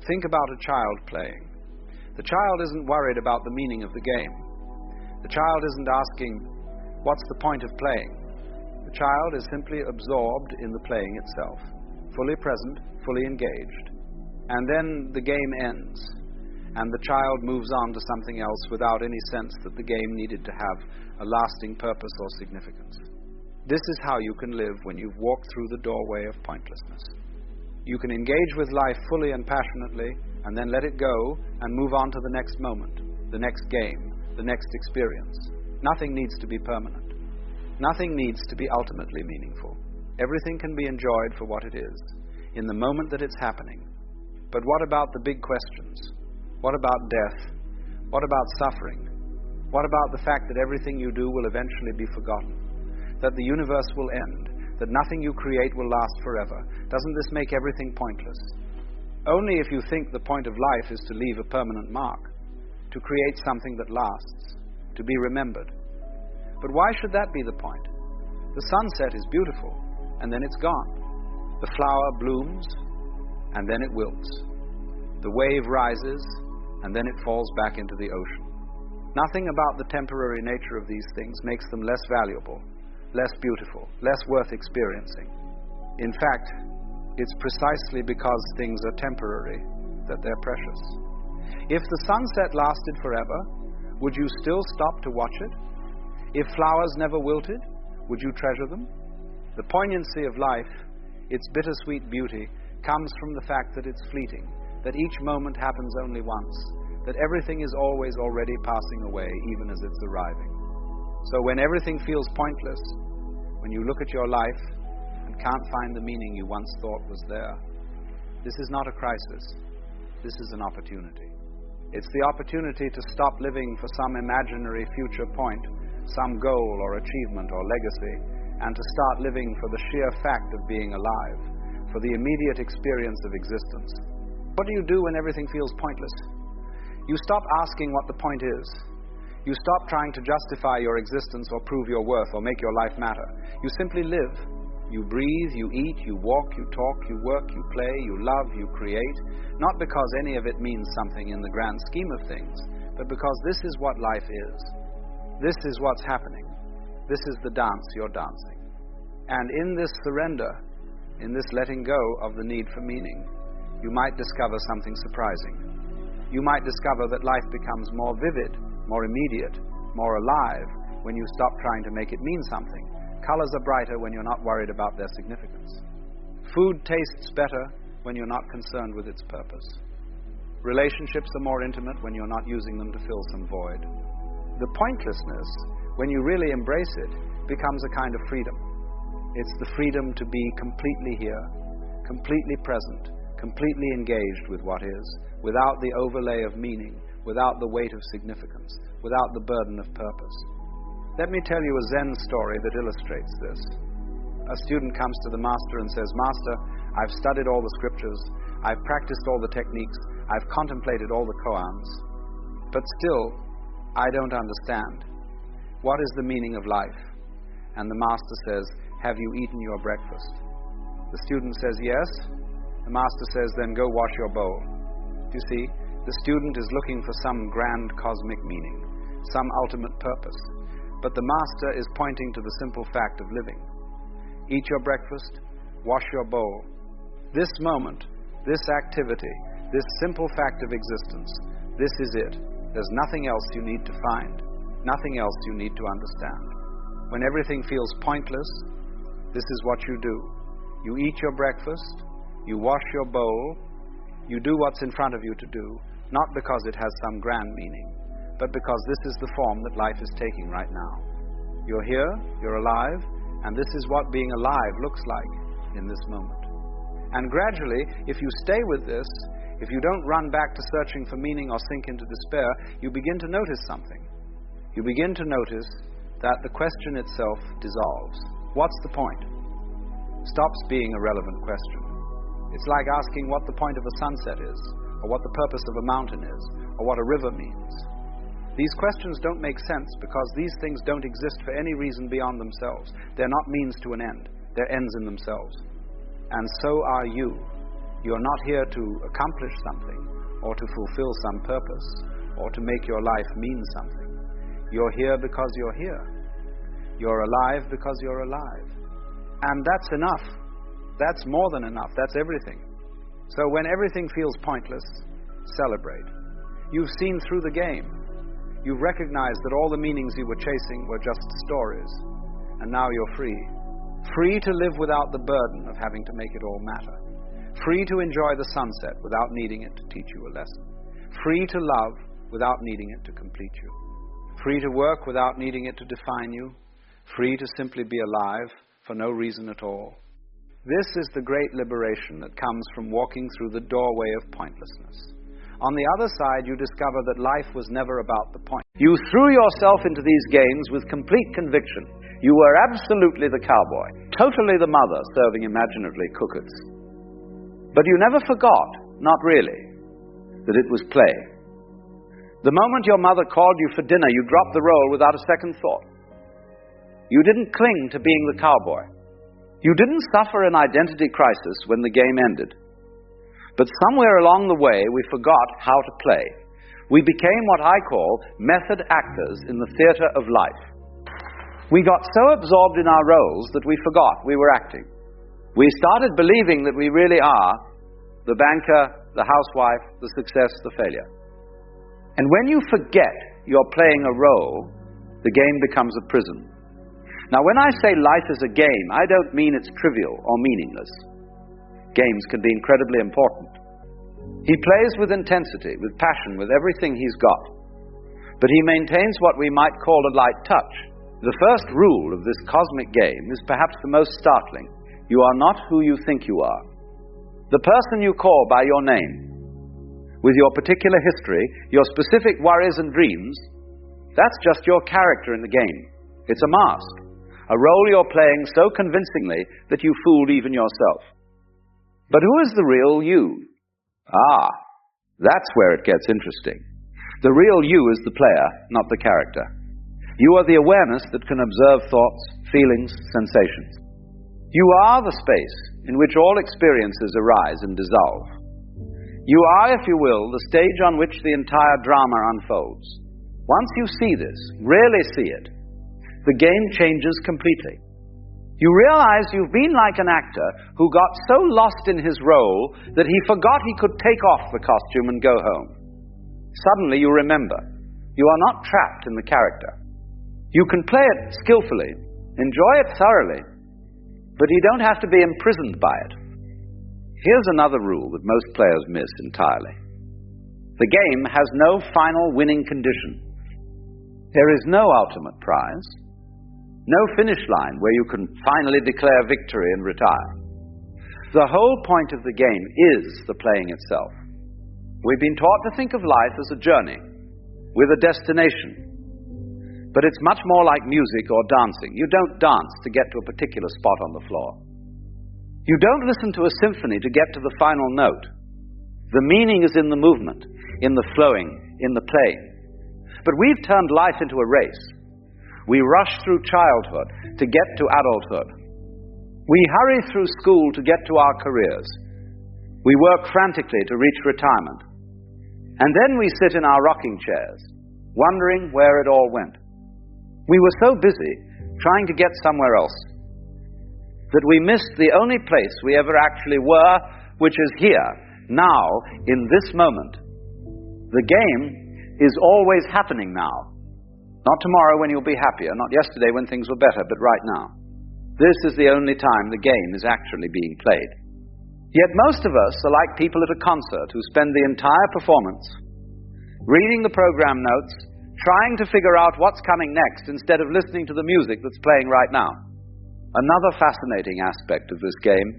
Think about a child playing. The child isn't worried about the meaning of the game. The child isn't asking, what's the point of playing? The child is simply absorbed in the playing itself, fully present, fully engaged. And then the game ends, and the child moves on to something else without any sense that the game needed to have a lasting purpose or significance. This is how you can live when you've walked through the doorway of pointlessness. You can engage with life fully and passionately, and then let it go and move on to the next moment, the next game, the next experience. Nothing needs to be permanent. Nothing needs to be ultimately meaningful. Everything can be enjoyed for what it is, in the moment that it's happening. But what about the big questions? What about death? What about suffering? What about the fact that everything you do will eventually be forgotten? That the universe will end? That nothing you create will last forever? Doesn't this make everything pointless? Only if you think the point of life is to leave a permanent mark, to create something that lasts, to be remembered. But why should that be the point? The sunset is beautiful, and then it's gone. The flower blooms, and then it wilts. The wave rises, and then it falls back into the ocean. Nothing about the temporary nature of these things makes them less valuable, less beautiful, less worth experiencing. In fact, it's precisely because things are temporary that they're precious. If the sunset lasted forever, would you still stop to watch it? If flowers never wilted, would you treasure them? The poignancy of life, its bittersweet beauty, comes from the fact that it's fleeting, that each moment happens only once, that everything is always already passing away, even as it's arriving. So when everything feels pointless, when you look at your life and can't find the meaning you once thought was there, this is not a crisis. This is an opportunity. It's the opportunity to stop living for some imaginary future point, some goal or achievement or legacy, and to start living for the sheer fact of being alive, for the immediate experience of existence. What do you do when everything feels pointless? You stop asking what the point is. You stop trying to justify your existence or prove your worth or make your life matter. You simply live. You breathe, you eat, you walk, you talk, you work, you play, you love, you create, not because any of it means something in the grand scheme of things, but because this is what life is. This is what's happening. This is the dance you're dancing. And in this surrender, in this letting go of the need for meaning, you might discover something surprising. You might discover that life becomes more vivid, more immediate, more alive when you stop trying to make it mean something. Colors are brighter when you're not worried about their significance. Food tastes better when you're not concerned with its purpose. Relationships are more intimate when you're not using them to fill some void. The pointlessness, when you really embrace it, becomes a kind of freedom. It's the freedom to be completely here, completely present, completely engaged with what is, without the overlay of meaning, without the weight of significance, without the burden of purpose. Let me tell you a Zen story that illustrates this. A student comes to the master and says, "Master, I've studied all the scriptures, I've practiced all the techniques, I've contemplated all the koans, but still, I don't understand. What is the meaning of life?" And the master says, "Have you eaten your breakfast?" The student says, "Yes." The master says, "Then go wash your bowl." You see, the student is looking for some grand cosmic meaning, some ultimate purpose. But the master is pointing to the simple fact of living. Eat your breakfast, wash your bowl. This moment, this activity, this simple fact of existence, this is it. There's nothing else you need to find, nothing else you need to understand. When everything feels pointless, this is what you do. You eat your breakfast, you wash your bowl, you do what's in front of you to do, not because it has some grand meaning, but because this is the form that life is taking right now. You're here, you're alive, and this is what being alive looks like in this moment. And gradually, if you stay with this, if you don't run back to searching for meaning or sink into despair, you begin to notice something. You begin to notice that the question itself dissolves. What's the point? Stops being a relevant question. It's like asking what the point of a sunset is, or what the purpose of a mountain is, or what a river means. These questions don't make sense because these things don't exist for any reason beyond themselves. They're not means to an end. They're ends in themselves. And so are you. You're not here to accomplish something, or to fulfill some purpose, or to make your life mean something. You're here because you're here. You're alive because you're alive. And that's enough. That's more than enough. That's everything. So when everything feels pointless, celebrate. You've seen through the game. You've recognized that all the meanings you were chasing were just stories. And now you're free. Free to live without the burden of having to make it all matter. Free to enjoy the sunset without needing it to teach you a lesson. Free to love without needing it to complete you. Free to work without needing it to define you. Free to simply be alive for no reason at all. This is the great liberation that comes from walking through the doorway of pointlessness. On the other side, you discover that life was never about the point. You threw yourself into these games with complete conviction. You were absolutely the cowboy, totally the mother serving imaginary cookers. But you never forgot, not really, that it was play. The moment your mother called you for dinner, you dropped the role without a second thought. You didn't cling to being the cowboy. You didn't suffer an identity crisis when the game ended. But somewhere along the way, we forgot how to play. We became what I call method actors in the theater of life. We got so absorbed in our roles that we forgot we were acting. We started believing that we really are the banker, the housewife, the success, the failure. And when you forget you're playing a role, the game becomes a prison. Now, when I say life is a game, I don't mean it's trivial or meaningless. Games can be incredibly important. He plays with intensity, with passion, with everything he's got. But he maintains what we might call a light touch. The first rule of this cosmic game is perhaps the most startling. You are not who you think you are. The person you call by your name, with your particular history, your specific worries and dreams, that's just your character in the game. It's a mask. A role you're playing so convincingly that you fooled even yourself. But who is the real you? That's where it gets interesting. The real you is the player, not the character. You are the awareness that can observe thoughts, feelings, sensations. You are the space in which all experiences arise and dissolve. You are, if you will, the stage on which the entire drama unfolds. Once you see this, really see it, the game changes completely. You realize you've been like an actor who got so lost in his role that he forgot he could take off the costume and go home. Suddenly you remember, you are not trapped in the character. You can play it skillfully, enjoy it thoroughly, but you don't have to be imprisoned by it. Here's another rule that most players miss entirely. The game has no final winning condition. There is no ultimate prize, no finish line where you can finally declare victory and retire. The whole point of the game is the playing itself. We've been taught to think of life as a journey, with a destination. But it's much more like music or dancing. You don't dance to get to a particular spot on the floor. You don't listen to a symphony to get to the final note. The meaning is in the movement, in the flowing, in the playing. But we've turned life into a race. We rush through childhood to get to adulthood. We hurry through school to get to our careers. We work frantically to reach retirement. And then we sit in our rocking chairs, wondering where it all went. We were so busy trying to get somewhere else that we missed the only place we ever actually were, which is here, now, in this moment. The game is always happening now. Not tomorrow when you'll be happier, not yesterday when things were better, but right now. This is the only time the game is actually being played. Yet most of us are like people at a concert who spend the entire performance reading the program notes, trying to figure out what's coming next instead of listening to the music that's playing right now. Another fascinating aspect of this game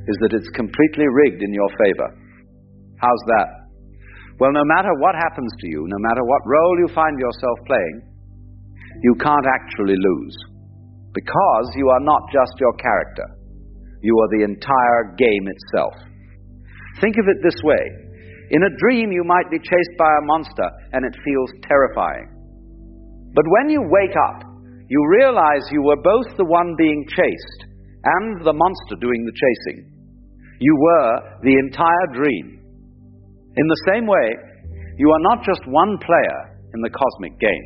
is that it's completely rigged in your favor. How's that? Well, no matter what happens to you, no matter what role you find yourself playing, you can't actually lose, because you are not just your character. You are the entire game itself. Think of it this way. In a dream, you might be chased by a monster, and it feels terrifying. But when you wake up, you realize you were both the one being chased and the monster doing the chasing. You were the entire dream. In the same way, you are not just one player in the cosmic game.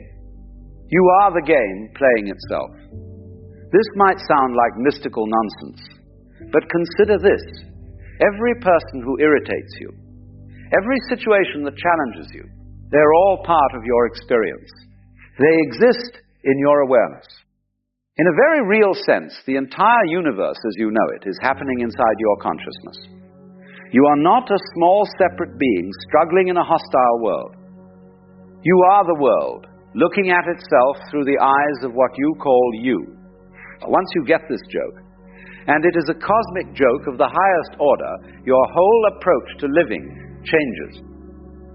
You are the game playing itself. This might sound like mystical nonsense, but consider this. Every person who irritates you, every situation that challenges you, they're all part of your experience. They exist in your awareness. In a very real sense, the entire universe as you know it is happening inside your consciousness. You are not a small separate being struggling in a hostile world. You are the world, looking at itself through the eyes of what you call you. Once you get this joke, and it is a cosmic joke of the highest order, your whole approach to living changes.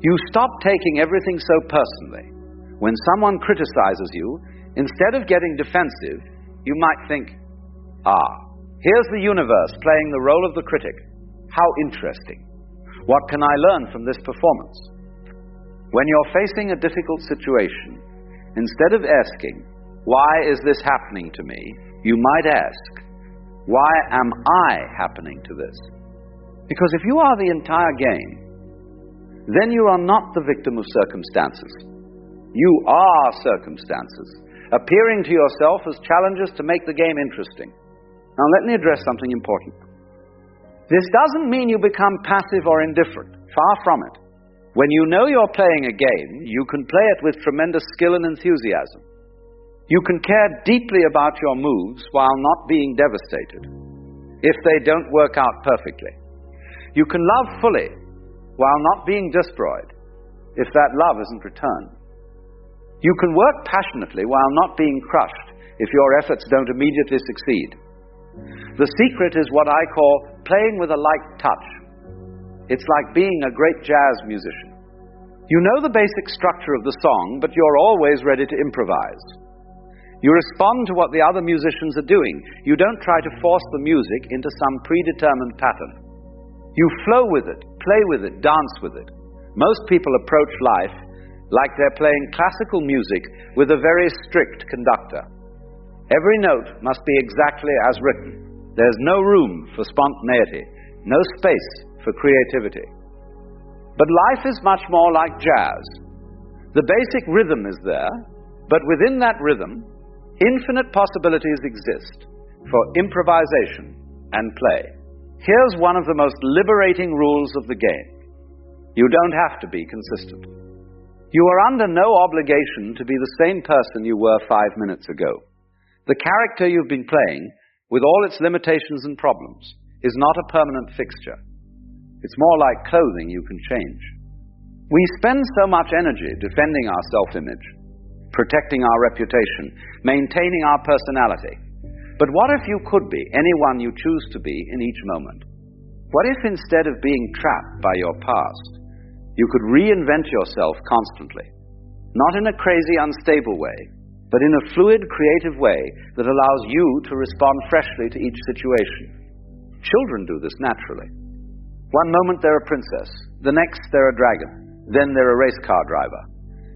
You stop taking everything so personally. When someone criticizes you, instead of getting defensive, you might think, here's the universe playing the role of the critic. How interesting. What can I learn from this performance? When you're facing a difficult situation, instead of asking, why is this happening to me? You might ask, why am I happening to this? Because if you are the entire game, then you are not the victim of circumstances. You are circumstances, appearing to yourself as challenges to make the game interesting. Now let me address something important. This doesn't mean you become passive or indifferent. Far from it. When you know you're playing a game, you can play it with tremendous skill and enthusiasm. You can care deeply about your moves while not being devastated, if they don't work out perfectly. You can love fully while not being destroyed, if that love isn't returned. You can work passionately while not being crushed, if your efforts don't immediately succeed. The secret is what I call playing with a light touch. It's like being a great jazz musician. You know the basic structure of the song, but you're always ready to improvise. You respond to what the other musicians are doing. You don't try to force the music into some predetermined pattern. You flow with it, play with it, dance with it. Most people approach life like they're playing classical music with a very strict conductor. Every note must be exactly as written. There's no room for spontaneity, no space for creativity. But life is much more like jazz. The basic rhythm is there, but within that rhythm, infinite possibilities exist for improvisation and play. Here's one of the most liberating rules of the game. You don't have to be consistent. You are under no obligation to be the same person you were 5 minutes ago. The character you've been playing, with all its limitations and problems, is not a permanent fixture. It's more like clothing you can change. We spend so much energy defending our self-image, protecting our reputation, maintaining our personality. But what if you could be anyone you choose to be in each moment? What if instead of being trapped by your past, you could reinvent yourself constantly, not in a crazy, unstable way, but in a fluid, creative way that allows you to respond freshly to each situation? Children do this naturally. One moment they're a princess, the next they're a dragon, then they're a race car driver.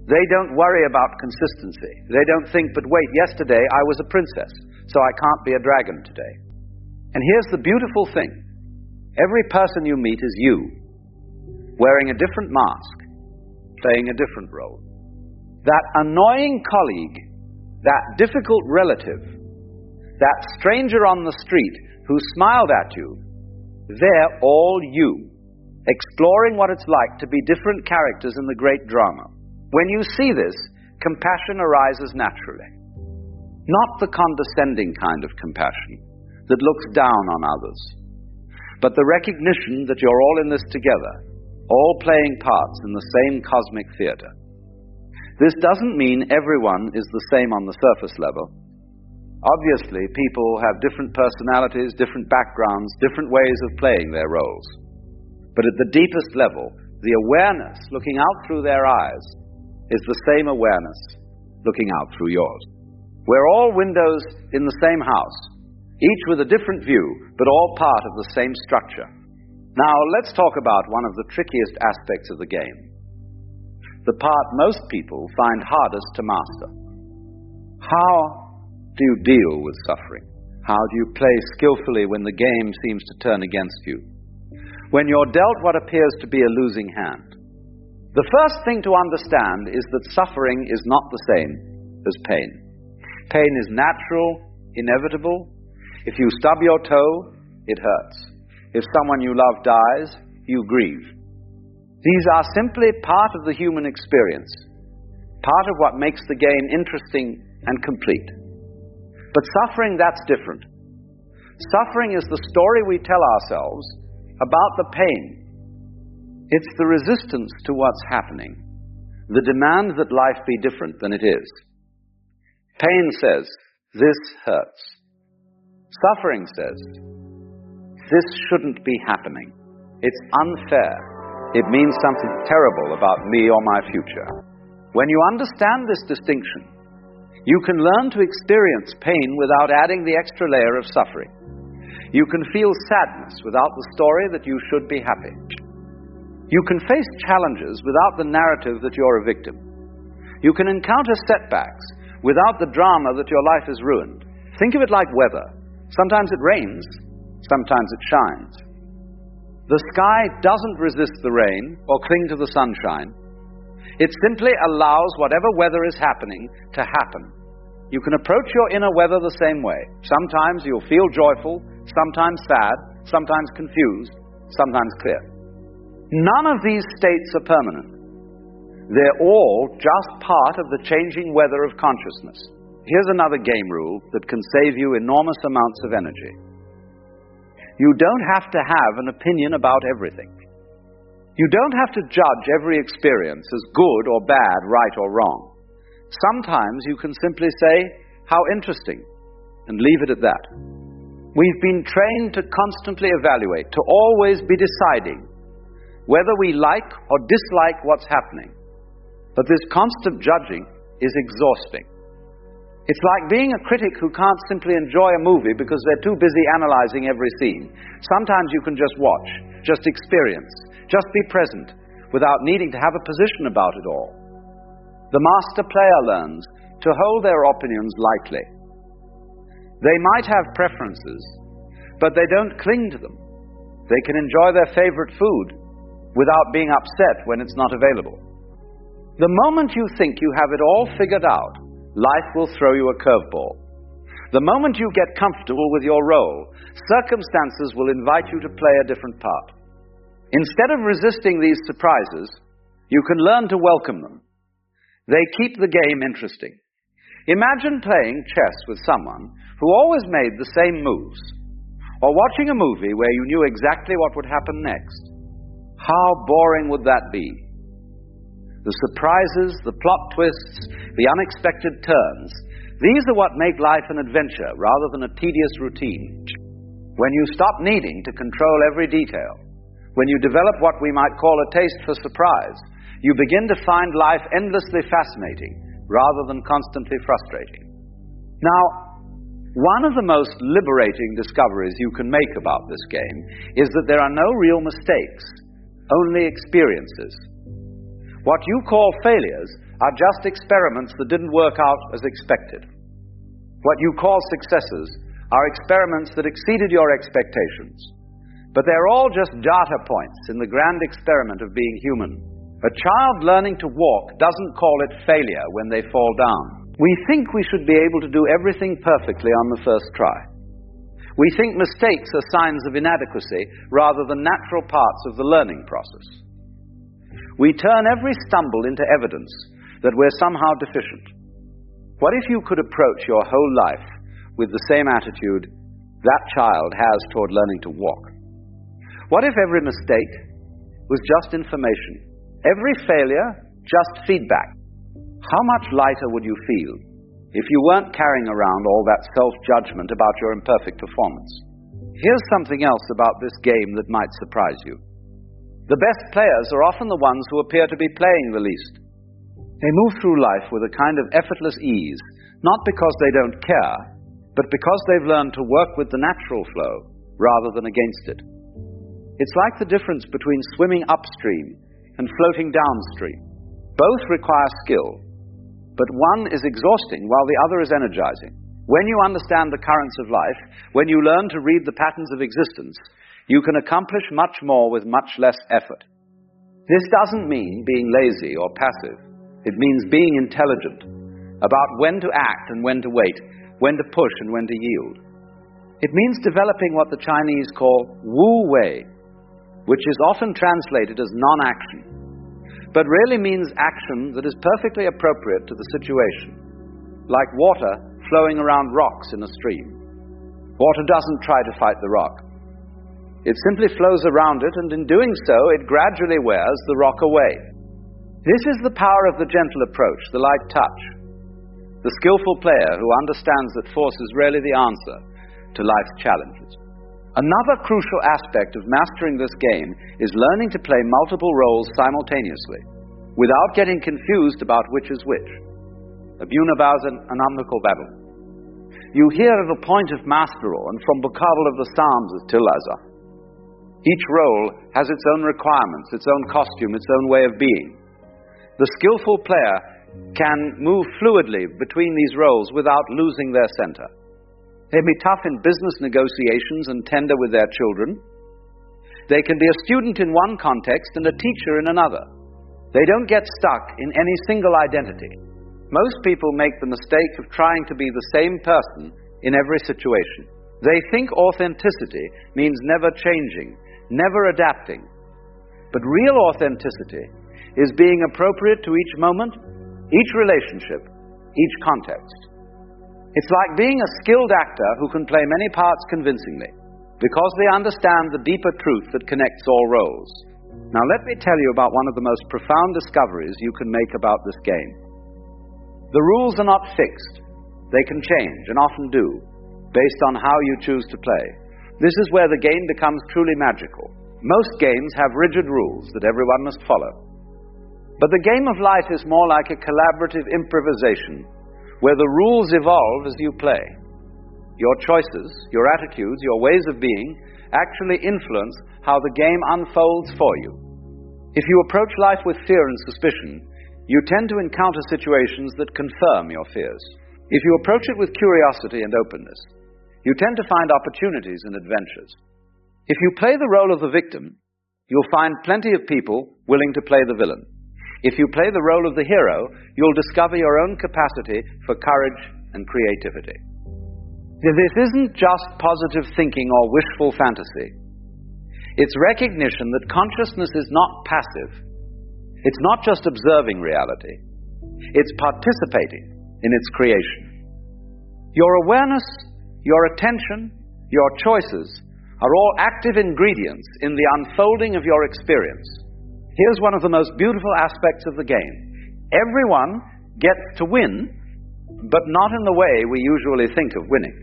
They don't worry about consistency. They don't think, but wait, yesterday I was a princess, so I can't be a dragon today. And here's the beautiful thing. Every person you meet is you, wearing a different mask, playing a different role. That annoying colleague, that difficult relative, that stranger on the street who smiled at you, they're all you, exploring what it's like to be different characters in the great drama. When you see this, compassion arises naturally. Not the condescending kind of compassion that looks down on others, but the recognition that you're all in this together, all playing parts in the same cosmic theater. This doesn't mean everyone is the same on the surface level. Obviously, people have different personalities, different backgrounds, different ways of playing their roles. But at the deepest level, the awareness looking out through their eyes is the same awareness looking out through yours. We're all windows in the same house, each with a different view, but all part of the same structure. Now, let's talk about one of the trickiest aspects of the game. The part most people find hardest to master. How do you deal with suffering? How do you play skillfully when the game seems to turn against you? When you're dealt what appears to be a losing hand? The first thing to understand is that suffering is not the same as pain. Pain is natural, inevitable. If you stub your toe, it hurts. If someone you love dies, you grieve. These are simply part of the human experience, part of what makes the game interesting and complete. But suffering, that's different. Suffering is the story we tell ourselves about the pain. It's the resistance to what's happening, the demand that life be different than it is. Pain says, this hurts. Suffering says, this shouldn't be happening. It's unfair. It means something terrible about me or my future. When you understand this distinction, you can learn to experience pain without adding the extra layer of suffering. You can feel sadness without the story that you should be happy. You can face challenges without the narrative that you're a victim. You can encounter setbacks without the drama that your life is ruined. Think of it like weather. Sometimes it rains, sometimes it shines. The sky doesn't resist the rain or cling to the sunshine. It simply allows whatever weather is happening to happen. You can approach your inner weather the same way. Sometimes you'll feel joyful, sometimes sad, sometimes confused, sometimes clear. None of these states are permanent. They're all just part of the changing weather of consciousness. Here's another game rule that can save you enormous amounts of energy. You don't have to have an opinion about everything. You don't have to judge every experience as good or bad, right or wrong. Sometimes you can simply say, how interesting, and leave it at that. We've been trained to constantly evaluate, to always be deciding whether we like or dislike what's happening. But this constant judging is exhausting. It's like being a critic who can't simply enjoy a movie because they're too busy analyzing every scene. Sometimes you can just watch, just experience, just be present, without needing to have a position about it all. The master player learns to hold their opinions lightly. They might have preferences, but they don't cling to them. They can enjoy their favorite food without being upset when it's not available. They can enjoy their favorite music without being bored. They can enjoy their favorite movie without being bored. They can enjoy their favorite movie without being bored. They can enjoy their favorite music without being bored. They can enjoy their favorite food without being upset when it's not available. The moment you think you have it all figured out, life will throw you a curveball. The moment you get comfortable with your role, circumstances will invite you to play a different part. Instead of resisting these surprises, you can learn to welcome them. They keep the game interesting. Imagine playing chess with someone who always made the same moves, or watching a movie where you knew exactly what would happen next. How boring would that be? The surprises, the plot twists, the unexpected turns, these are what make life an adventure rather than a tedious routine. When you stop needing to control every detail, when you develop what we might call a taste for surprise, you begin to find life endlessly fascinating rather than constantly frustrating. Now, one of the most liberating discoveries you can make about this game is that there are no real mistakes, only experiences. What you call failures are just experiments that didn't work out as expected. What you call successes are experiments that exceeded your expectations. But they're all just data points in the grand experiment of being human. A child learning to walk doesn't call it failure when they fall down. We think we should be able to do everything perfectly on the first try. We think mistakes are signs of inadequacy rather than natural parts of the learning process. We turn every stumble into evidence that we're somehow deficient. What if you could approach your whole life with the same attitude that child has toward learning to walk? What if every mistake was just information? Every failure, just feedback? How much lighter would you feel if you weren't carrying around all that self-judgment about your imperfect performance? Here's something else about this game that might surprise you. The best players are often the ones who appear to be playing the least. They move through life with a kind of effortless ease, not because they don't care, but because they've learned to work with the natural flow rather than against it. It's like the difference between swimming upstream and floating downstream. Both require skill, but one is exhausting while the other is energizing. When you understand the currents of life, when you learn to read the patterns of existence, you can accomplish much more with much less effort. This doesn't mean being lazy or passive. It means being intelligent about when to act and when to wait, when to push and when to yield. It means developing what the Chinese call Wu Wei, which is often translated as non-action, but really means action that is perfectly appropriate to the situation, like water flowing around rocks in a stream. Water doesn't try to fight the rock. It simply flows around it, and in doing so, it gradually wears the rock away. This is the power of the gentle approach, the light touch. The skillful player who understands that force is rarely the answer to life's challenges. Another crucial aspect of mastering this game is learning to play multiple roles simultaneously, without getting confused about which is which. You hear of a point of masteral, and from Bukabal of the Psalms as Tilaza. Each role has its own requirements, its own costume, its own way of being. The skillful player can move fluidly between these roles without losing their center. They can be tough in business negotiations and tender with their children. They can be a student in one context and a teacher in another. They don't get stuck in any single identity. Most people make the mistake of trying to be the same person in every situation. They think authenticity means never changing, never adapting. But real authenticity is being appropriate to each moment, each relationship, each context. It's like being a skilled actor who can play many parts convincingly, because they understand the deeper truth that connects all roles. Now let me tell you about one of the most profound discoveries you can make about this game. The rules are not fixed. They can change, and often do, based on how you choose to play. This is where the game becomes truly magical. Most games have rigid rules that everyone must follow. But the game of life is more like a collaborative improvisation, where the rules evolve as you play. Your choices, your attitudes, your ways of being actually influence how the game unfolds for you. If you approach life with fear and suspicion, you tend to encounter situations that confirm your fears. If you approach it with curiosity and openness, you tend to find opportunities and adventures. If you play the role of the victim, you'll find plenty of people willing to play the villain. If you play the role of the hero, you'll discover your own capacity for courage and creativity. This isn't just positive thinking or wishful fantasy. It's recognition that consciousness is not passive. It's not just observing reality. It's participating in its creation. Your awareness, your attention, your choices are all active ingredients in the unfolding of your experience. Here's one of the most beautiful aspects of the game. Everyone gets to win, but not in the way we usually think of winning.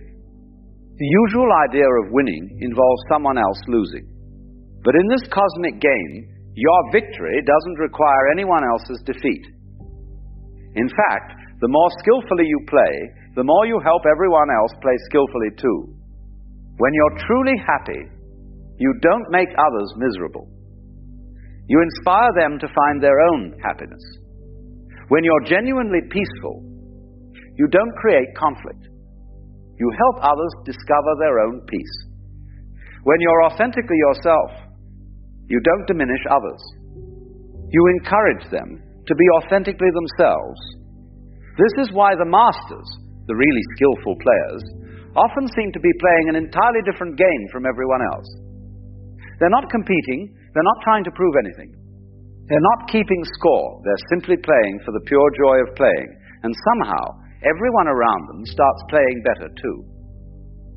The usual idea of winning involves someone else losing. But in this cosmic game, your victory doesn't require anyone else's defeat. In fact, the more skillfully you play, the more you help everyone else play skillfully too. When you're truly happy, you don't make others miserable. You inspire them to find their own happiness. When you're genuinely peaceful, you don't create conflict. You help others discover their own peace. When you're authentically yourself, you don't diminish others. You encourage them to be authentically themselves. This is why the masters, the really skillful players, often seem to be playing an entirely different game from everyone else. They're not competing, they're not trying to prove anything. They're not keeping score, they're simply playing for the pure joy of playing, and somehow everyone around them starts playing better too.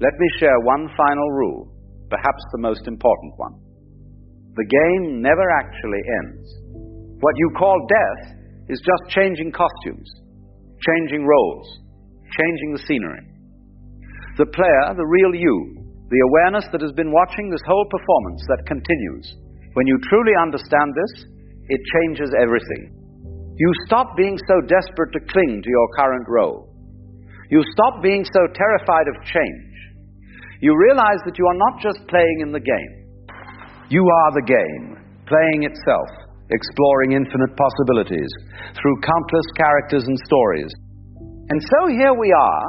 Let me share one final rule, perhaps the most important one. The game never actually ends. What you call death is just changing costumes, changing roles, changing the scenery. The player, the real you, the awareness that has been watching this whole performance that continues, when you truly understand this, it changes everything. You stop being so desperate to cling to your current role. You stop being so terrified of change. You realize that you are not just playing in the game. You are the game, playing itself, exploring infinite possibilities through countless characters and stories. And so here we are,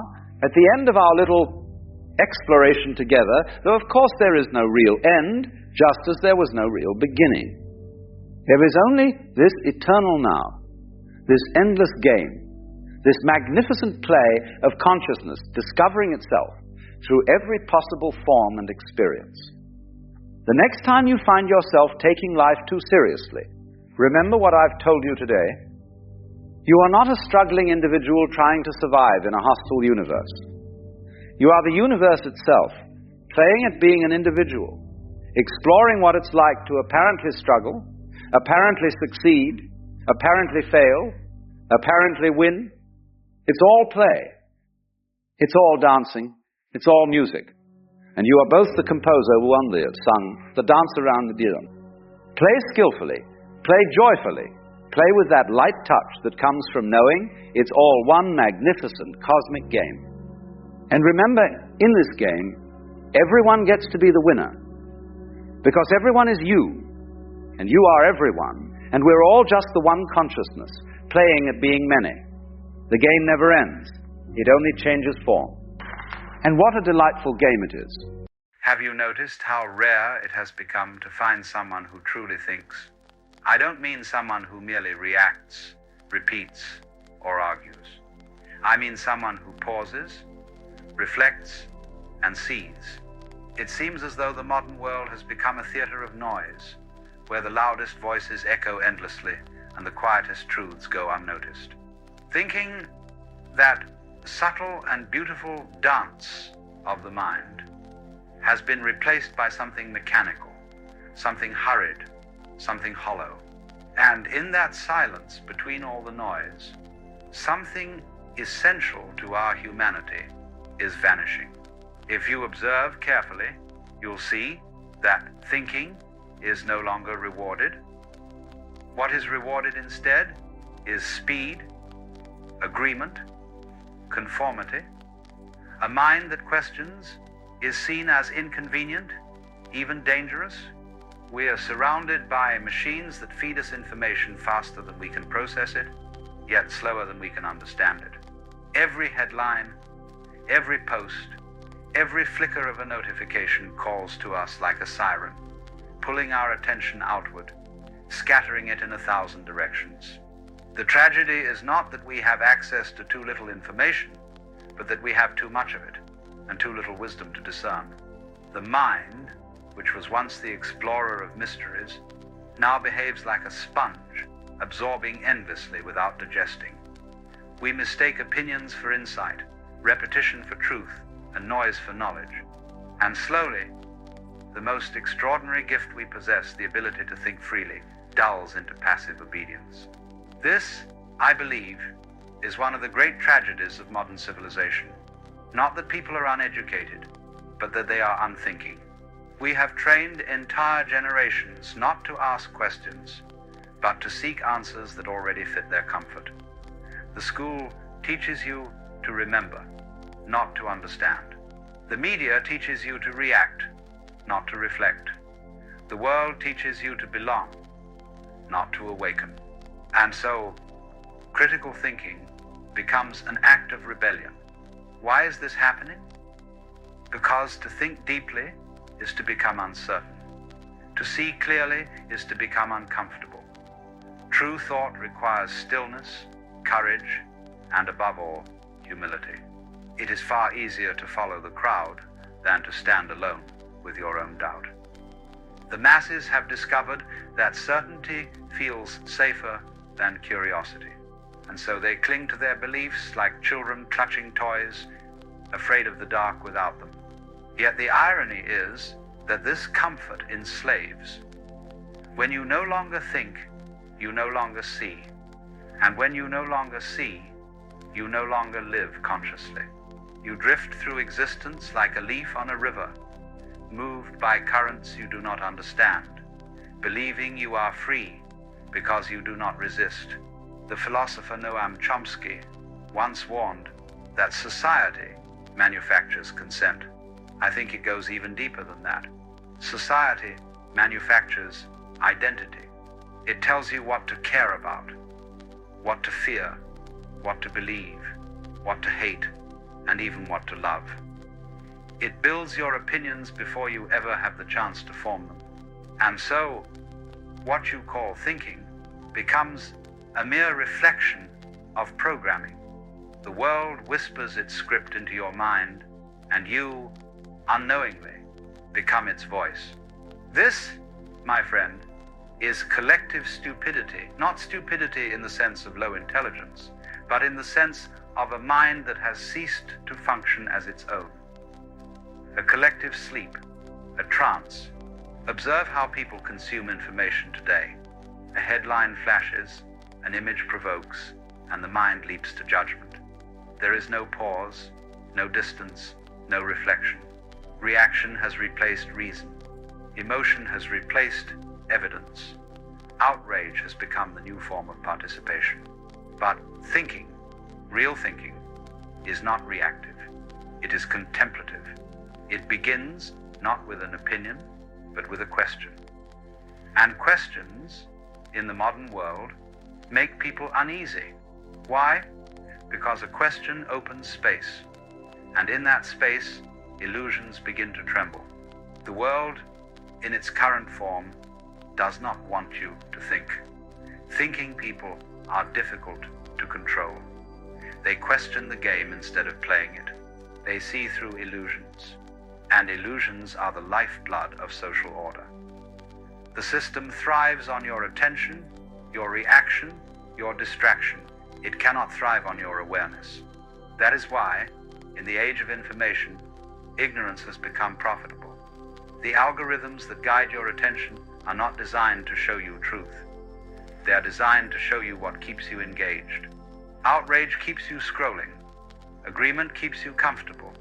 at the end of our little exploration together, though of course there is no real end, just as there was no real beginning. There is only this eternal now, this endless game, this magnificent play of consciousness discovering itself through every possible form and experience. The next time you find yourself taking life too seriously, remember what I've told you today. You are not a struggling individual trying to survive in a hostile universe. You are the universe itself, playing at being an individual, exploring what it's like to apparently struggle, apparently succeed, apparently fail, apparently win. It's all play. It's all dancing. It's all music. And you are both the composer who won the sung, the dance around the drum. Play skillfully. Play joyfully. Play with that light touch that comes from knowing it's all one magnificent cosmic game. And remember, in this game, everyone gets to be the winner. Because everyone is you. And you are everyone. And we're all just the one consciousness, playing at being many. The game never ends. It only changes form. And what a delightful game it is. Have you noticed how rare it has become to find someone who truly thinks? I don't mean someone who merely reacts, repeats, or argues. I mean someone who pauses, reflects, and sees. It seems as though the modern world has become a theater of noise, where the loudest voices echo endlessly and the quietest truths go unnoticed. Thinking that subtle and beautiful dance of the mind has been replaced by something mechanical, something hurried, something hollow. And in that silence between all the noise, something essential to our humanity is vanishing. If you observe carefully, you'll see that thinking is no longer rewarded. What is rewarded instead is speed, agreement, conformity. A mind that questions is seen as inconvenient, even dangerous. We are surrounded by machines that feed us information faster than we can process it, yet slower than we can understand it. Every headline, every post, every flicker of a notification calls to us like a siren, pulling our attention outward, scattering it in 1,000 directions. The tragedy is not that we have access to too little information, but that we have too much of it, and too little wisdom to discern. The mind, which was once the explorer of mysteries, now behaves like a sponge, absorbing endlessly without digesting. We mistake opinions for insight, repetition for truth, and noise for knowledge. And slowly, the most extraordinary gift we possess, the ability to think freely, dulls into passive obedience. This, I believe, is one of the great tragedies of modern civilization. Not that people are uneducated, but that they are unthinking. We have trained entire generations not to ask questions, but to seek answers that already fit their comfort. The school teaches you to remember, not to understand. The media teaches you to react, not to reflect. The world teaches you to belong, not to awaken. And so, critical thinking becomes an act of rebellion. Why is this happening? Because to think deeply is to become uncertain. To see clearly is to become uncomfortable. True thought requires stillness, courage, and above all, humility. It is far easier to follow the crowd than to stand alone with your own doubt. The masses have discovered that certainty feels safer than curiosity, and so they cling to their beliefs like children clutching toys, afraid of the dark without them. Yet the irony is that this comfort enslaves. When you no longer think, you no longer see. And when you no longer see, you no longer live consciously. You drift through existence like a leaf on a river, moved by currents you do not understand, believing you are free because you do not resist. The philosopher Noam Chomsky once warned that society manufactures consent. I think it goes even deeper than that. Society manufactures identity. It tells you what to care about, what to fear, what to believe, what to hate, and even what to love. It builds your opinions before you ever have the chance to form them. And so, what you call thinking becomes a mere reflection of programming. The world whispers its script into your mind, and you, unknowingly, become its voice. This, my friend, is collective stupidity, not stupidity in the sense of low intelligence, but in the sense of a mind that has ceased to function as its own. A collective sleep, a trance. Observe how people consume information today. A headline flashes, an image provokes, and the mind leaps to judgment. There is no pause, no distance, no reflection. Reaction has replaced reason. Emotion has replaced evidence. Outrage has become the new form of participation. But thinking, real thinking, is not reactive. It is contemplative. It begins not with an opinion, but with a question. And questions, in the modern world, make people uneasy. Why? Because a question opens space, and in that space, illusions begin to tremble. The world, in its current form, does not want you to think. Thinking people are difficult to control. They question the game instead of playing it. They see through illusions, and illusions are the lifeblood of social order. The system thrives on your attention, your reaction, your distraction. It cannot thrive on your awareness. That is why, in the age of information, ignorance has become profitable. The algorithms that guide your attention are not designed to show you truth. They are designed to show you what keeps you engaged. Outrage keeps you scrolling. Agreement keeps you comfortable.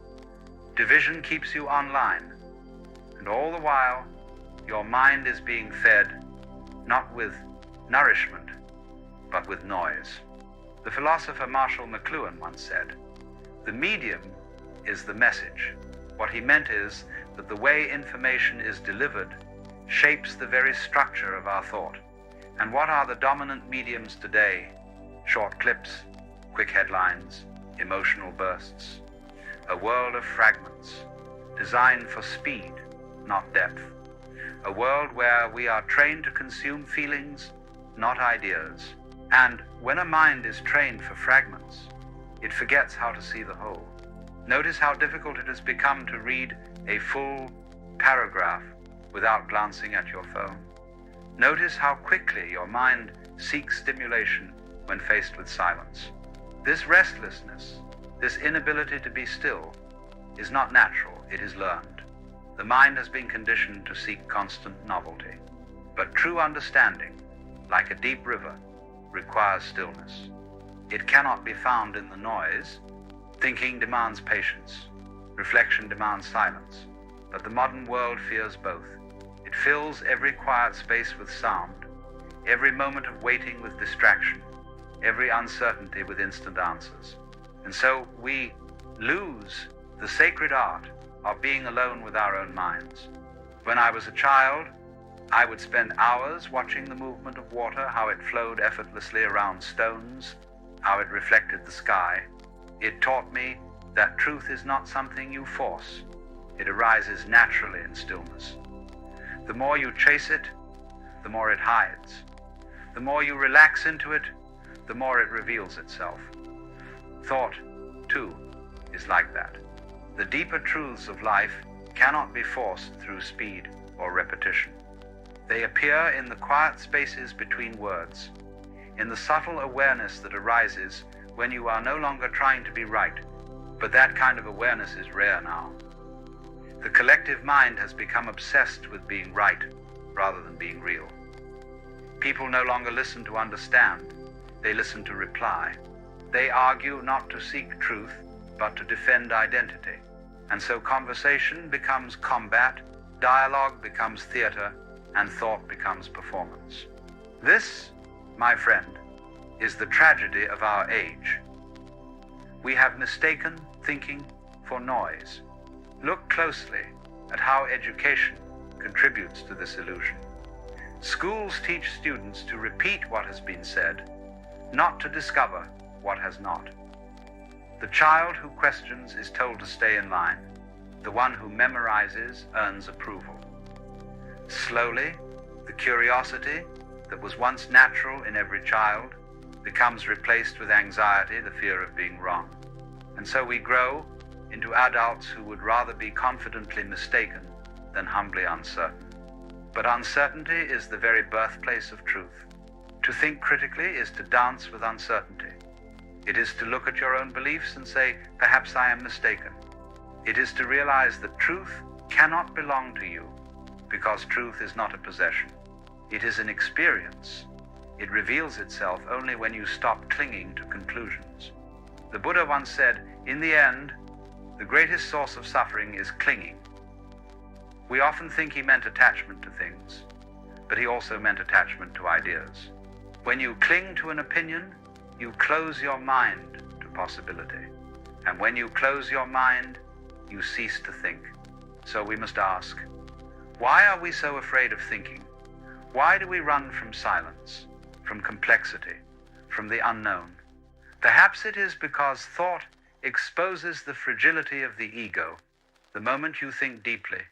Division keeps you online. And all the while, your mind is being fed not with nourishment, but with noise. The philosopher Marshall McLuhan once said, "The medium is the message." What he meant is that the way information is delivered shapes the very structure of our thought. And what are the dominant mediums today? Short clips, quick headlines, emotional bursts. A world of fragments, designed for speed, not depth. a world where we are trained to consume feelings, not ideas. And when a mind is trained for fragments, it forgets how to see the whole. Notice how difficult it has become to read a full paragraph without glancing at your phone. Notice how quickly your mind seeks stimulation when faced with silence. This restlessness, this inability to be still, is not natural, it is learned. The mind has been conditioned to seek constant novelty. But true understanding, like a deep river, requires stillness. It cannot be found in the noise. Thinking demands patience. Reflection demands silence. But the modern world fears both. It fills every quiet space with sound, every moment of waiting with distraction, every uncertainty with instant answers. And so we lose the sacred art of being alone with our own minds. When I was a child, I would spend hours watching the movement of water, how it flowed effortlessly around stones, how it reflected the sky. It taught me that truth is not something you force. It arises naturally in stillness. The more you chase it, the more it hides. The more you relax into it, the more it reveals itself. Thought, too, is like that. The deeper truths of life cannot be forced through speed or repetition. They appear in the quiet spaces between words, in the subtle awareness that arises when you are no longer trying to be right, but that kind of awareness is rare now. The collective mind has become obsessed with being right rather than being real. People no longer listen to understand, they listen to reply. They argue not to seek truth, but to defend identity. And so conversation becomes combat, dialogue becomes theater, and thought becomes performance. This, my friend, is the tragedy of our age. We have mistaken thinking for noise. Look closely at how education contributes to this illusion. Schools teach students to repeat what has been said, not to discover what has not. The child who questions is told to stay in line. The one who memorizes earns approval. Slowly, the curiosity that was once natural in every child becomes replaced with anxiety, the fear of being wrong. And so we grow into adults who would rather be confidently mistaken than humbly uncertain. But uncertainty is the very birthplace of truth. To think critically is to dance with uncertainty. It is to look at your own beliefs and say, perhaps I am mistaken. It is to realize that truth cannot belong to you because truth is not a possession. It is an experience. It reveals itself only when you stop clinging to conclusions. The Buddha once said, in the end, the greatest source of suffering is clinging. We often think he meant attachment to things, but he also meant attachment to ideas. When you cling to an opinion, you close your mind to possibility. And when you close your mind, you cease to think. So we must ask, why are we so afraid of thinking? Why do we run from silence, from complexity, from the unknown? Perhaps it is because thought exposes the fragility of the ego. The moment you think deeply,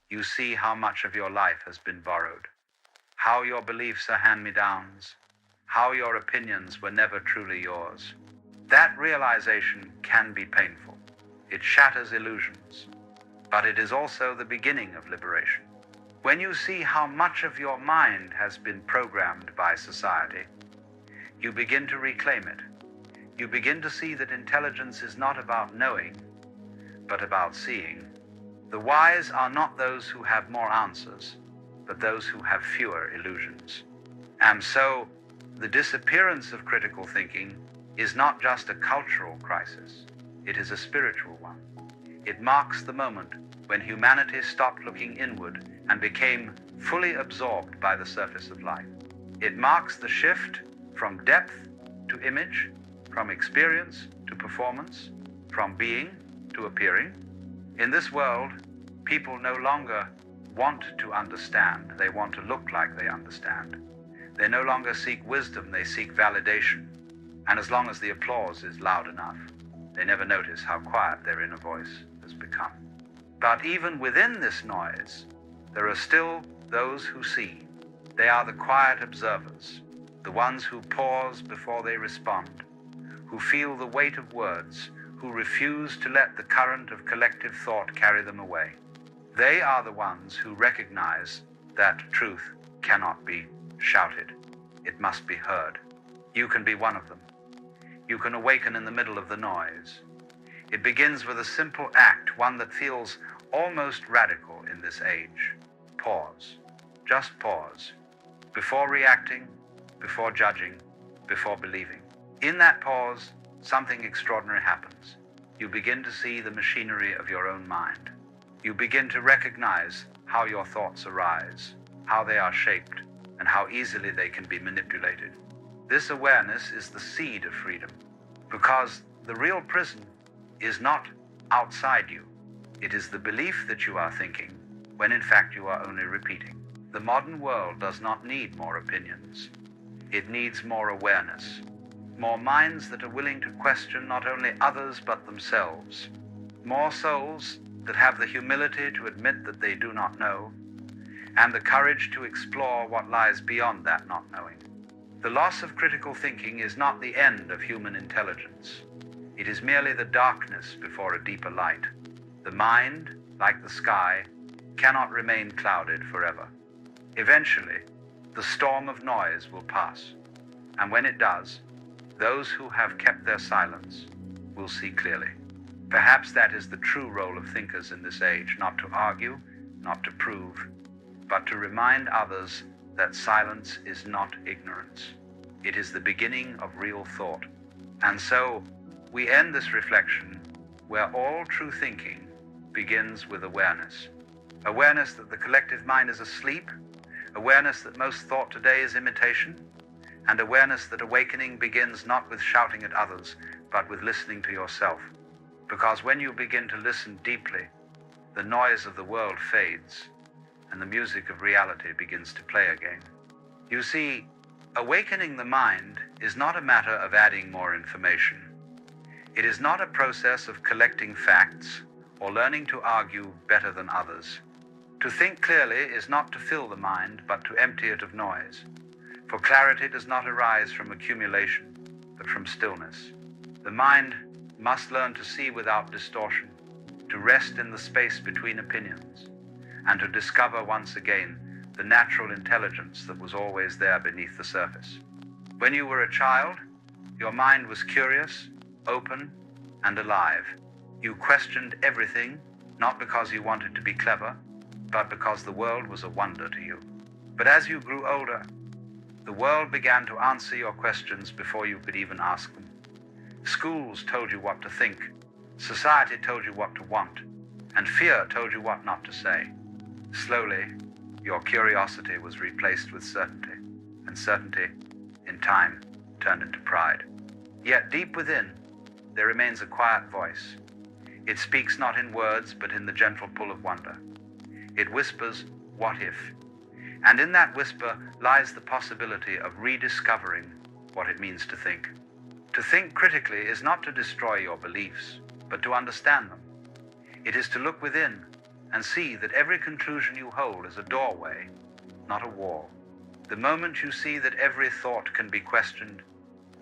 you see how much of your life has been borrowed, how your beliefs are hand-me-downs, how your opinions were never truly yours. That realization can be painful. It shatters illusions, but it is also the beginning of liberation. When you see how much of your mind has been programmed by society, you begin to reclaim it. You begin to see that intelligence is not about knowing, but about seeing. The wise are not those who have more answers, but those who have fewer illusions. And so, the disappearance of critical thinking is not just a cultural crisis, it is a spiritual one. It marks the moment when humanity stopped looking inward and became fully absorbed by the surface of life. It marks the shift from depth to image, from experience to performance, from being to appearing. In this world, people no longer want to understand, they want to look like they understand. They no longer seek wisdom, they seek validation. And as long as the applause is loud enough, they never notice how quiet their inner voice has become. But even within this noise, there are still those who see. They are the quiet observers, the ones who pause before they respond, who feel the weight of words, who refuse to let the current of collective thought carry them away. They are the ones who recognize that truth cannot be shouted. It must be heard. You can be one of them. You can awaken in the middle of the noise. It begins with a simple act, one that feels almost radical in this age. Pause. Just pause. Before reacting, before judging, before believing. In that pause, something extraordinary happens. You begin to see the machinery of your own mind. You begin to recognize how your thoughts arise, how they are shaped, and how easily they can be manipulated. This awareness is the seed of freedom, because the real prison is not outside you. It is the belief that you are thinking, when in fact you are only repeating. The modern world does not need more opinions. It needs more awareness, more minds that are willing to question not only others but themselves, more souls that have the humility to admit that they do not know, and the courage to explore what lies beyond that not knowing. The loss of critical thinking is not the end of human intelligence. It is merely the darkness before a deeper light. The mind, like the sky, cannot remain clouded forever. Eventually, the storm of noise will pass, and when it does, those who have kept their silence will see clearly. Perhaps that is the true role of thinkers in this age, not to argue, not to prove, but to remind others that silence is not ignorance. It is the beginning of real thought. And so, we end this reflection where all true thinking begins with awareness. Awareness that the collective mind is asleep, awareness that most thought today is imitation, and awareness that awakening begins not with shouting at others, but with listening to yourself. Because when you begin to listen deeply, the noise of the world fades, and the music of reality begins to play again. You see, awakening the mind is not a matter of adding more information. It is not a process of collecting facts or learning to argue better than others. To think clearly is not to fill the mind, but to empty it of noise. For clarity does not arise from accumulation, but from stillness. The mind must learn to see without distortion, to rest in the space between opinions, and to discover once again the natural intelligence that was always there beneath the surface. When you were a child, your mind was curious, open, and alive. You questioned everything, not because you wanted to be clever, but because the world was a wonder to you. But as you grew older, the world began to answer your questions before you could even ask them. Schools told you what to think, society told you what to want, and fear told you what not to say. Slowly, your curiosity was replaced with certainty, and certainty, in time, turned into pride. Yet deep within, there remains a quiet voice. It speaks not in words, but in the gentle pull of wonder. It whispers, "What if?" And in that whisper lies the possibility of rediscovering what it means to think. To think critically is not to destroy your beliefs, but to understand them. It is to look within and see that every conclusion you hold is a doorway, not a wall. The moment you see that every thought can be questioned,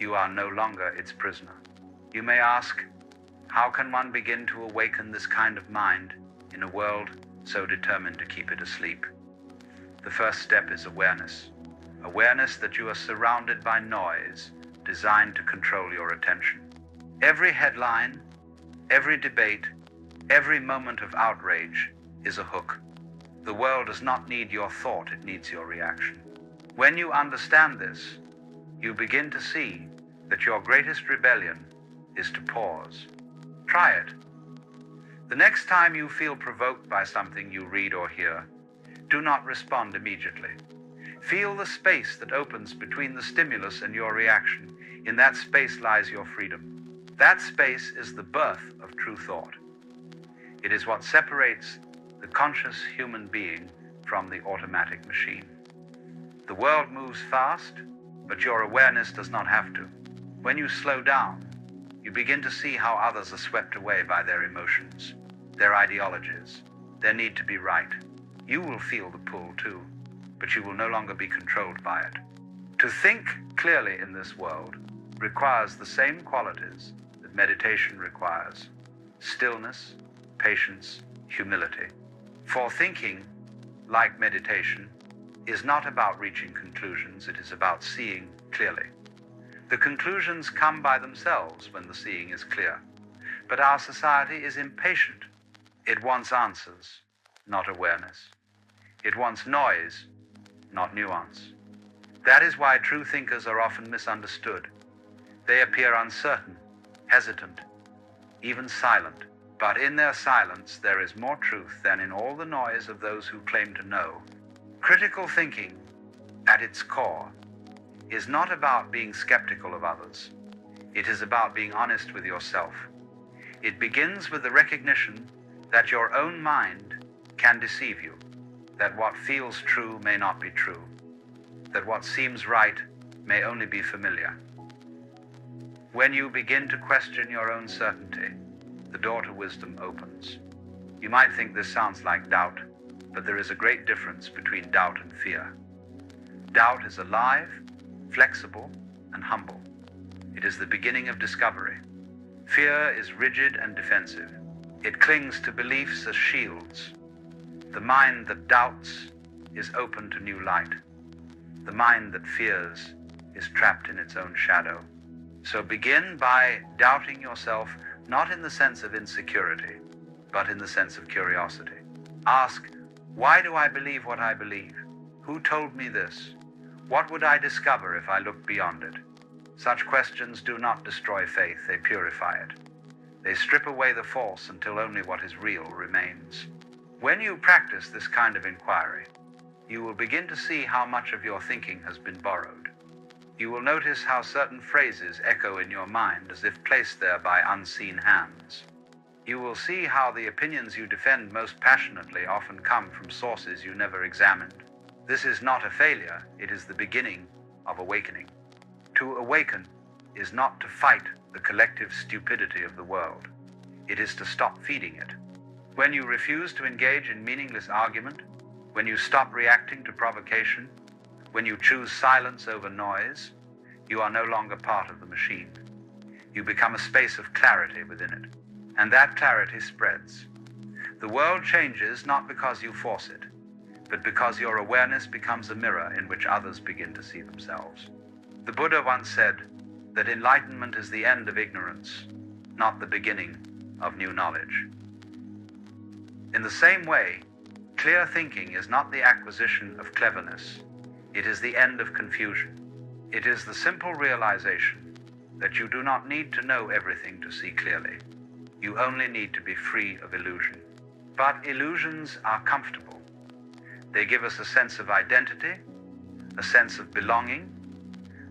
you are no longer its prisoner. You may ask, how can one begin to awaken this kind of mind in a world so determined to keep it asleep? The first step is awareness. Awareness that you are surrounded by noise designed to control your attention. Every headline, every debate, every moment of outrage is a hook. The world does not need your thought, it needs your reaction. When you understand this, you begin to see that your greatest rebellion is to pause. Try it. The next time you feel provoked by something you read or hear, do not respond immediately. Feel the space that opens between the stimulus and your reaction. In that space lies your freedom. That space is the birth of true thought. It is what separates the conscious human being from the automatic machine. The world moves fast, but your awareness does not have to. When you slow down, you begin to see how others are swept away by their emotions, their ideologies, their need to be right. You will feel the pull too. but you will no longer be controlled by it. To think clearly in this world requires the same qualities that meditation requires: stillness, patience, humility. For thinking, like meditation, is not about reaching conclusions, it is about seeing clearly. The conclusions come by themselves when the seeing is clear. But our society is impatient. It wants answers, not awareness. It wants noise, not nuance. That is why true thinkers are often misunderstood. They appear uncertain, hesitant, even silent. But in their silence there is more truth than in all the noise of those who claim to know. Critical thinking, at its core, is not about being skeptical of others. It is about being honest with yourself. It begins with the recognition that your own mind can deceive you, that what feels true may not be true, that what seems right may only be familiar. When you begin to question your own certainty, the door to wisdom opens. You might think this sounds like doubt, but there is a great difference between doubt and fear. Doubt is alive, flexible, and humble. It is the beginning of discovery. Fear is rigid and defensive. It clings to beliefs as shields. The mind that doubts is open to new light. The mind that fears is trapped in its own shadow. So begin by doubting yourself, not in the sense of insecurity, but in the sense of curiosity. Ask, why do I believe what I believe? Who told me this? What would I discover if I looked beyond it? Such questions do not destroy faith, they purify it. They strip away the false until only what is real remains. When you practice this kind of inquiry, you will begin to see how much of your thinking has been borrowed. You will notice how certain phrases echo in your mind as if placed there by unseen hands. You will see how the opinions you defend most passionately often come from sources you never examined. This is not a failure, it is the beginning of awakening. To awaken is not to fight the collective stupidity of the world. It is to stop feeding it. When you refuse to engage in meaningless argument, when you stop reacting to provocation, when you choose silence over noise, you are no longer part of the machine. You become a space of clarity within it, and that clarity spreads. The world changes not because you force it, but because your awareness becomes a mirror in which others begin to see themselves. The Buddha once said that enlightenment is the end of ignorance, not the beginning of new knowledge. In the same way, clear thinking is not the acquisition of cleverness. It is the end of confusion. It is the simple realization that you do not need to know everything to see clearly. You only need to be free of illusion. But illusions are comfortable. They give us a sense of identity, a sense of belonging.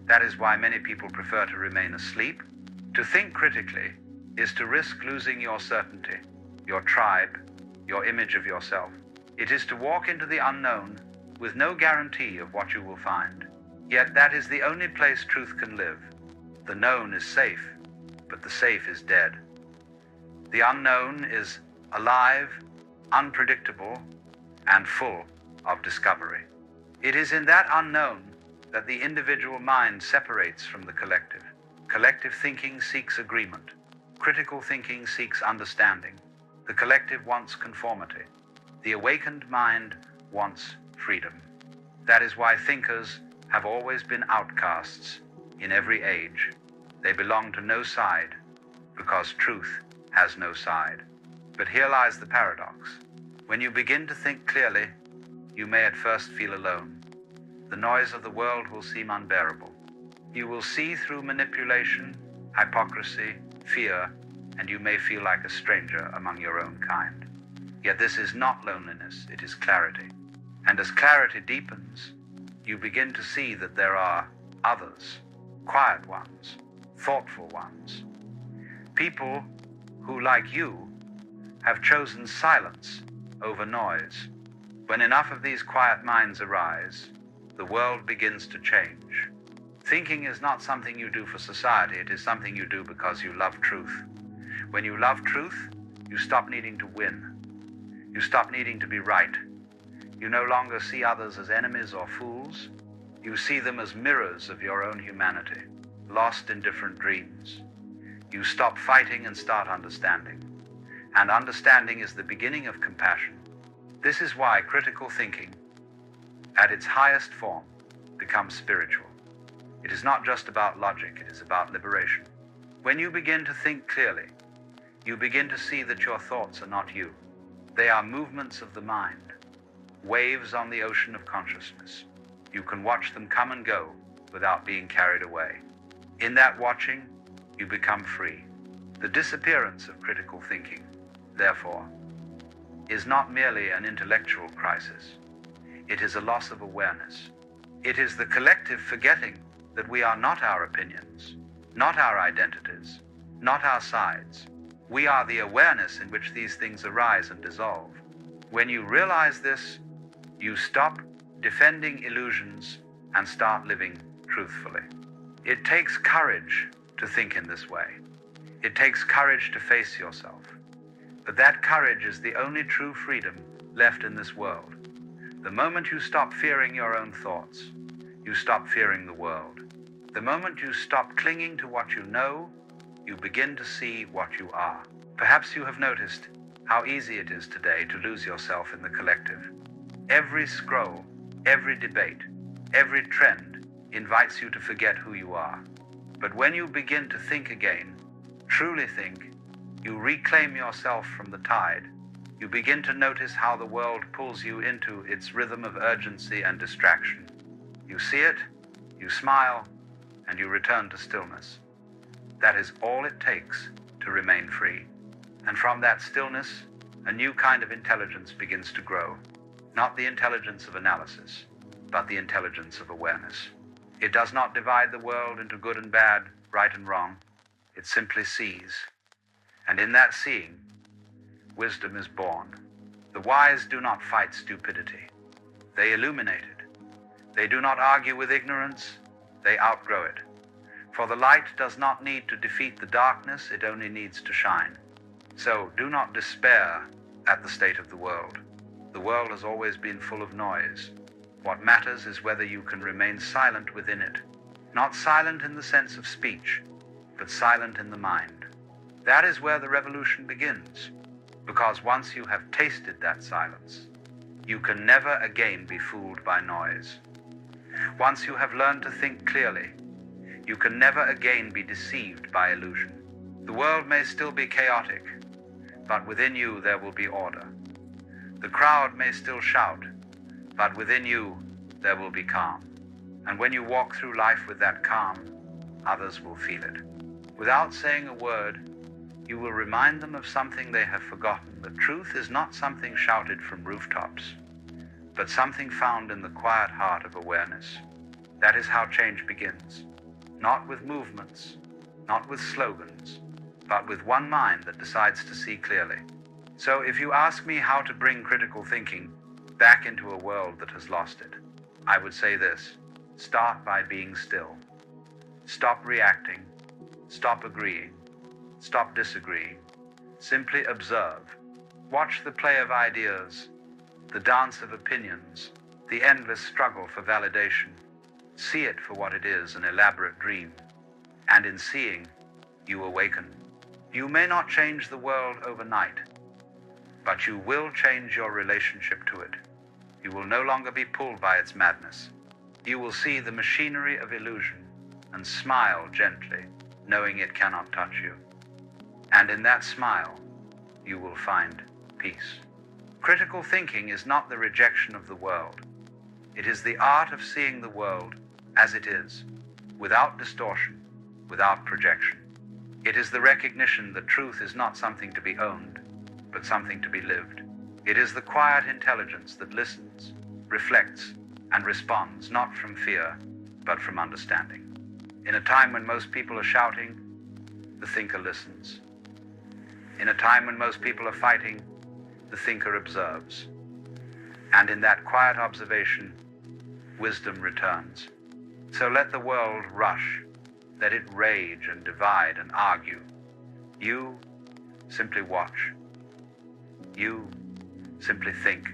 That is why many people prefer to remain asleep. To think critically is to risk losing your certainty, your tribe, your image of yourself. It is to walk into the unknown with no guarantee of what you will find. Yet that is the only place truth can live. The known is safe, but the safe is dead. The unknown is alive, unpredictable, and full of discovery. It is in that unknown that the individual mind separates from the collective. Collective thinking seeks agreement. Critical thinking seeks understanding. The collective wants conformity. The awakened mind wants freedom. That is why thinkers have always been outcasts in every age. They belong to no side because truth has no side. But here lies the paradox. When you begin to think clearly, you may at first feel alone. The noise of the world will seem unbearable. You will see through manipulation, hypocrisy, fear, and you may feel like a stranger among your own kind. Yet this is not loneliness, it is clarity. And as clarity deepens, you begin to see that there are others, quiet ones, thoughtful ones, people who, like you, have chosen silence over noise. When enough of these quiet minds arise, the world begins to change. Thinking is not something you do for society, it is something you do because you love truth. When you love truth, you stop needing to win. You stop needing to be right. You no longer see others as enemies or fools. You see them as mirrors of your own humanity, lost in different dreams. You stop fighting and start understanding. And understanding is the beginning of compassion. This is why critical thinking, at its highest form, becomes spiritual. It is not just about logic, it is about liberation. When you begin to think clearly, you begin to see that your thoughts are not you. They are movements of the mind, waves on the ocean of consciousness. You can watch them come and go without being carried away. In that watching, you become free. The disappearance of critical thinking, therefore, is not merely an intellectual crisis. It is a loss of awareness. It is the collective forgetting that we are not our opinions, not our identities, not our sides. We are the awareness in which these things arise and dissolve. When you realize this, you stop defending illusions and start living truthfully. It takes courage to think in this way. It takes courage to face yourself. But that courage is the only true freedom left in this world. The moment you stop fearing your own thoughts, you stop fearing the world. The moment you stop clinging to what you know, you begin to see what you are. Perhaps you have noticed how easy it is today to lose yourself in the collective. Every scroll, every debate, every trend invites you to forget who you are. But when you begin to think again, truly think, you reclaim yourself from the tide. You begin to notice how the world pulls you into its rhythm of urgency and distraction. You see it, you smile, and you return to stillness. That is all it takes to remain free. And from that stillness, a new kind of intelligence begins to grow. Not the intelligence of analysis, but the intelligence of awareness. It does not divide the world into good and bad, right and wrong. It simply sees. And in that seeing, wisdom is born. The wise do not fight stupidity. They illuminate it. They do not argue with ignorance. They outgrow it. For the light does not need to defeat the darkness, it only needs to shine. So do not despair at the state of the world. The world has always been full of noise. What matters is whether you can remain silent within it. Not silent in the sense of speech, but silent in the mind. That is where the revolution begins. Because once you have tasted that silence, you can never again be fooled by noise. Once you have learned to think clearly, you can never again be deceived by illusion. The world may still be chaotic, but within you there will be order. The crowd may still shout, but within you there will be calm. And when you walk through life with that calm, others will feel it. Without saying a word, you will remind them of something they have forgotten. The truth is not something shouted from rooftops, but something found in the quiet heart of awareness. That is how change begins. Not with movements, not with slogans, but with one mind that decides to see clearly. So if you ask me how to bring critical thinking back into a world that has lost it, I would say this: start by being still. Stop reacting, stop agreeing, stop disagreeing. Simply observe. Watch the play of ideas, the dance of opinions, the endless struggle for validation. See it for what it is, an elaborate dream. And in seeing, you awaken. You may not change the world overnight, but you will change your relationship to it. You will no longer be pulled by its madness. You will see the machinery of illusion and smile gently, knowing it cannot touch you. And in that smile, you will find peace. Critical thinking is not the rejection of the world. It is the art of seeing the world as it is, without distortion, without projection. It is the recognition that truth is not something to be owned, but something to be lived. It is the quiet intelligence that listens, reflects, and responds not from fear, but from understanding. In a time when most people are shouting, the thinker listens. In a time when most people are fighting, the thinker observes. And in that quiet observation, wisdom returns. So let the world rush, let it rage and divide and argue. You simply watch. You simply think.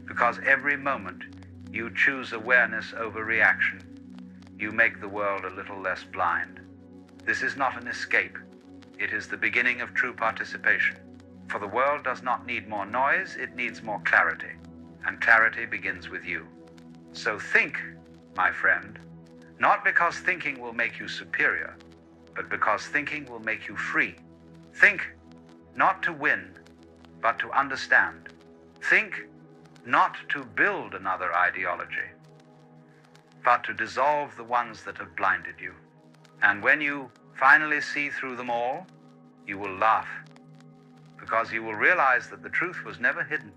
because every moment you choose awareness over reaction, you make the world a little less blind. This is not an escape. It is the beginning of true participation. For the world does not need more noise, it needs more clarity. And clarity begins with you. So think, my friend, not because thinking will make you superior, but because thinking will make you free. Think not to win, but to understand. Think not to build another ideology, but to dissolve the ones that have blinded you. And when you finally see through them all, you will laugh, because you will realize that the truth was never hidden.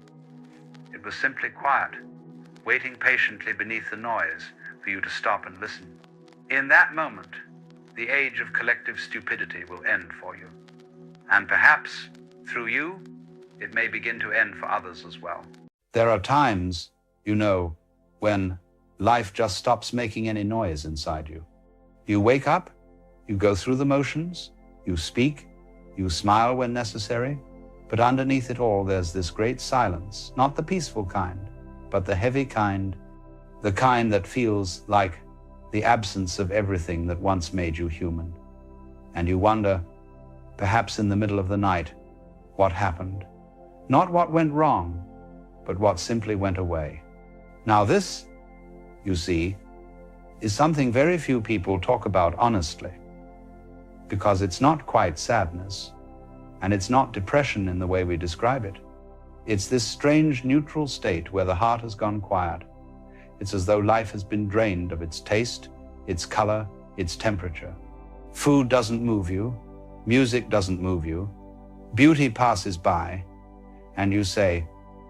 It was simply quiet, waiting patiently beneath the noise for you to stop and listen. In that moment, the age of collective stupidity will end for you. And perhaps, through you, it may begin to end for others as well. There are times, you know, when life just stops making any noise inside you. You wake up, you go through the motions, you speak, you smile when necessary, but underneath it all there's this great silence, not the peaceful kind, but the heavy kind, the kind that feels like the absence of everything that once made you human. And you wonder, perhaps in the middle of the night, what happened. Not what went wrong, but what simply went away. Now this, you see, is something very few people talk about honestly, because it's not quite sadness, and it's not depression in the way we describe it. It's this strange neutral state where the heart has gone quiet. It's as though life has been drained of its taste, its color, its temperature. Food doesn't move you, music doesn't move you, beauty passes by, and you say,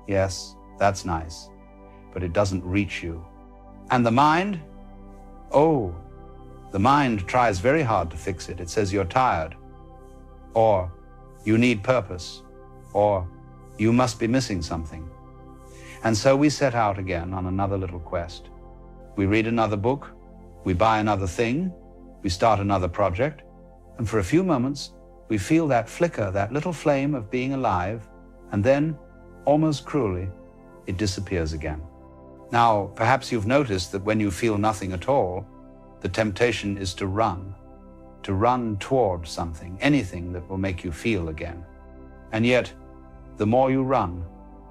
yes, that's nice, but it doesn't reach you. And the mind? Oh, the mind tries very hard to fix it. It says you're tired, or you need purpose, or you must be missing something. And so we set out again on another little quest. We read another book, we buy another thing, we start another project, and for a few moments we feel that flicker, that little flame of being alive, and then, almost cruelly, it disappears again. Now, perhaps you've noticed that when you feel nothing at all, the temptation is to run toward something, anything that will make you feel again. And yet, the more you run,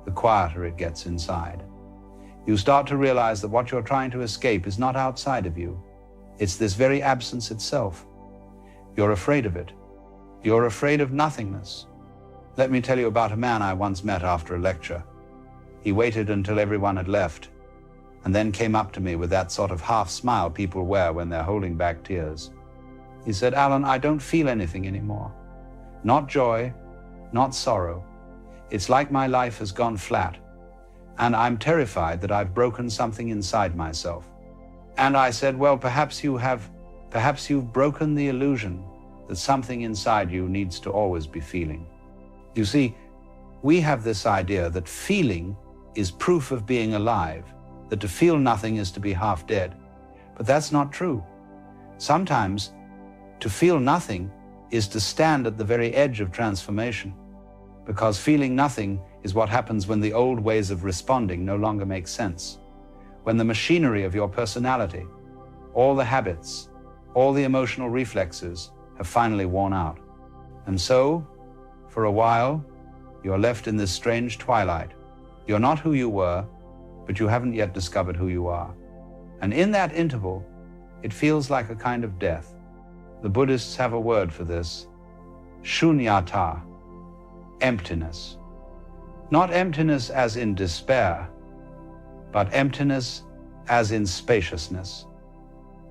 the quieter it gets inside. You start to realize that what you're trying to escape is not outside of you. It's this very absence itself. You're afraid of it. You're afraid of nothingness. Let me tell you about a man I once met after a lecture. He waited until everyone had left, and then came up to me with that sort of half smile people wear when they're holding back tears. He said, Alan, I don't feel anything anymore. Not joy, not sorrow. It's like my life has gone flat, and I'm terrified that I've broken something inside myself. And I said, well, perhaps you've broken the illusion that something inside you needs to always be feeling. You see, we have this idea that feeling is proof of being alive, that to feel nothing is to be half dead. But that's not true. Sometimes to feel nothing is to stand at the very edge of transformation, because feeling nothing is what happens when the old ways of responding no longer make sense, when the machinery of your personality, all the habits, all the emotional reflexes have finally worn out. And so, for a while, you're left in this strange twilight. You're not who you were, but you haven't yet discovered who you are. And in that interval, it feels like a kind of death. The Buddhists have a word for this, shunyata, emptiness. Not emptiness as in despair, but emptiness as in spaciousness,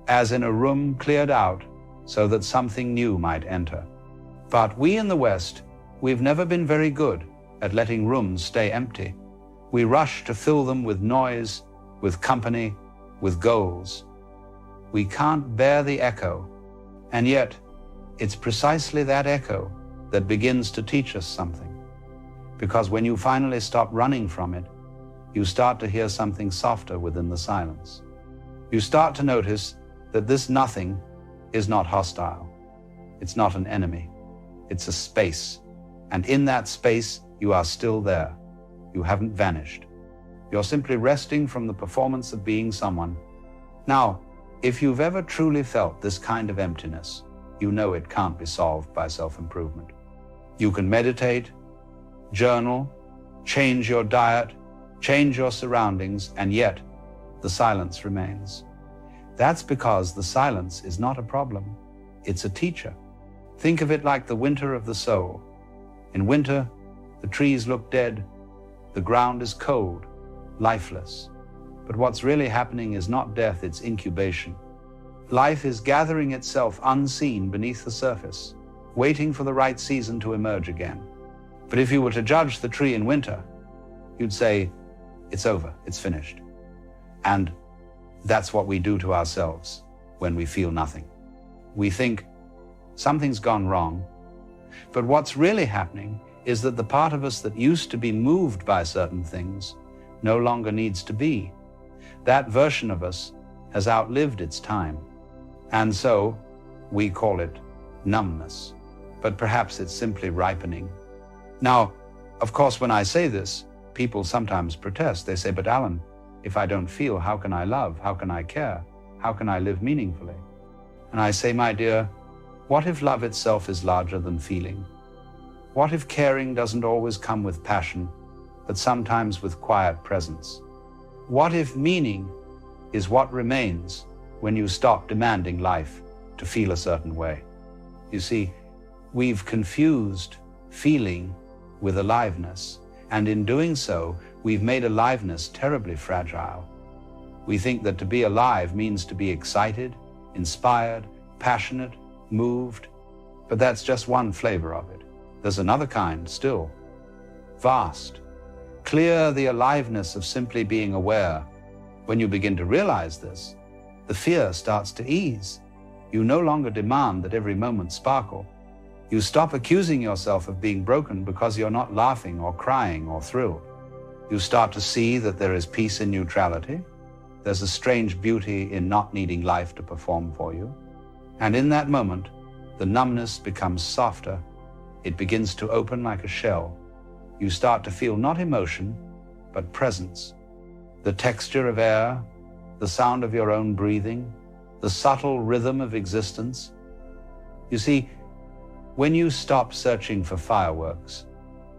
as in a room cleared out so that something new might enter. But we in the West, we've never been very good at letting rooms stay empty. We rush to fill them with noise, with company, with goals. We can't bear the echo, and yet it's precisely that echo that begins to teach us something. Because when you finally stop running from it, you start to hear something softer within the silence. You start to notice that this nothing is not hostile. It's not an enemy. It's a space. And in that space, you are still there. You haven't vanished. You're simply resting from the performance of being someone. Now, if you've ever truly felt this kind of emptiness, you know it can't be solved by self-improvement. You can meditate, journal, change your diet, change your surroundings, and yet the silence remains. That's because the silence is not a problem. It's a teacher. Think of it like the winter of the soul. In winter, the trees look dead, the ground is cold, lifeless. But what's really happening is not death, it's incubation. Life is gathering itself unseen beneath the surface, waiting for the right season to emerge again. But if you were to judge the tree in winter, you'd say, it's over, it's finished. And that's what we do to ourselves when we feel nothing. We think something's gone wrong, but what's really happening is that the part of us that used to be moved by certain things no longer needs to be. That version of us has outlived its time. And so we call it numbness, but perhaps it's simply ripening. Now, of course, when I say this, people sometimes protest. They say, but Alan, if I don't feel, how can I love? How can I care? How can I live meaningfully? And I say, my dear, what if love itself is larger than feeling? What if caring doesn't always come with passion, but sometimes with quiet presence? What if meaning is what remains when you stop demanding life to feel a certain way? You see, we've confused feeling with aliveness, and in doing so, we've made aliveness terribly fragile. We think that to be alive means to be excited, inspired, passionate, moved, but that's just one flavor of it. There's another kind still, vast. Clear the aliveness of simply being aware. When you begin to realize this, the fear starts to ease. You no longer demand that every moment sparkle. You stop accusing yourself of being broken because you're not laughing or crying or thrilled. You start to see that there is peace in neutrality. There's a strange beauty in not needing life to perform for you. And in that moment, the numbness becomes softer. It begins to open like a shell. You start to feel not emotion, but presence. The texture of air, the sound of your own breathing, the subtle rhythm of existence. You see, when you stop searching for fireworks,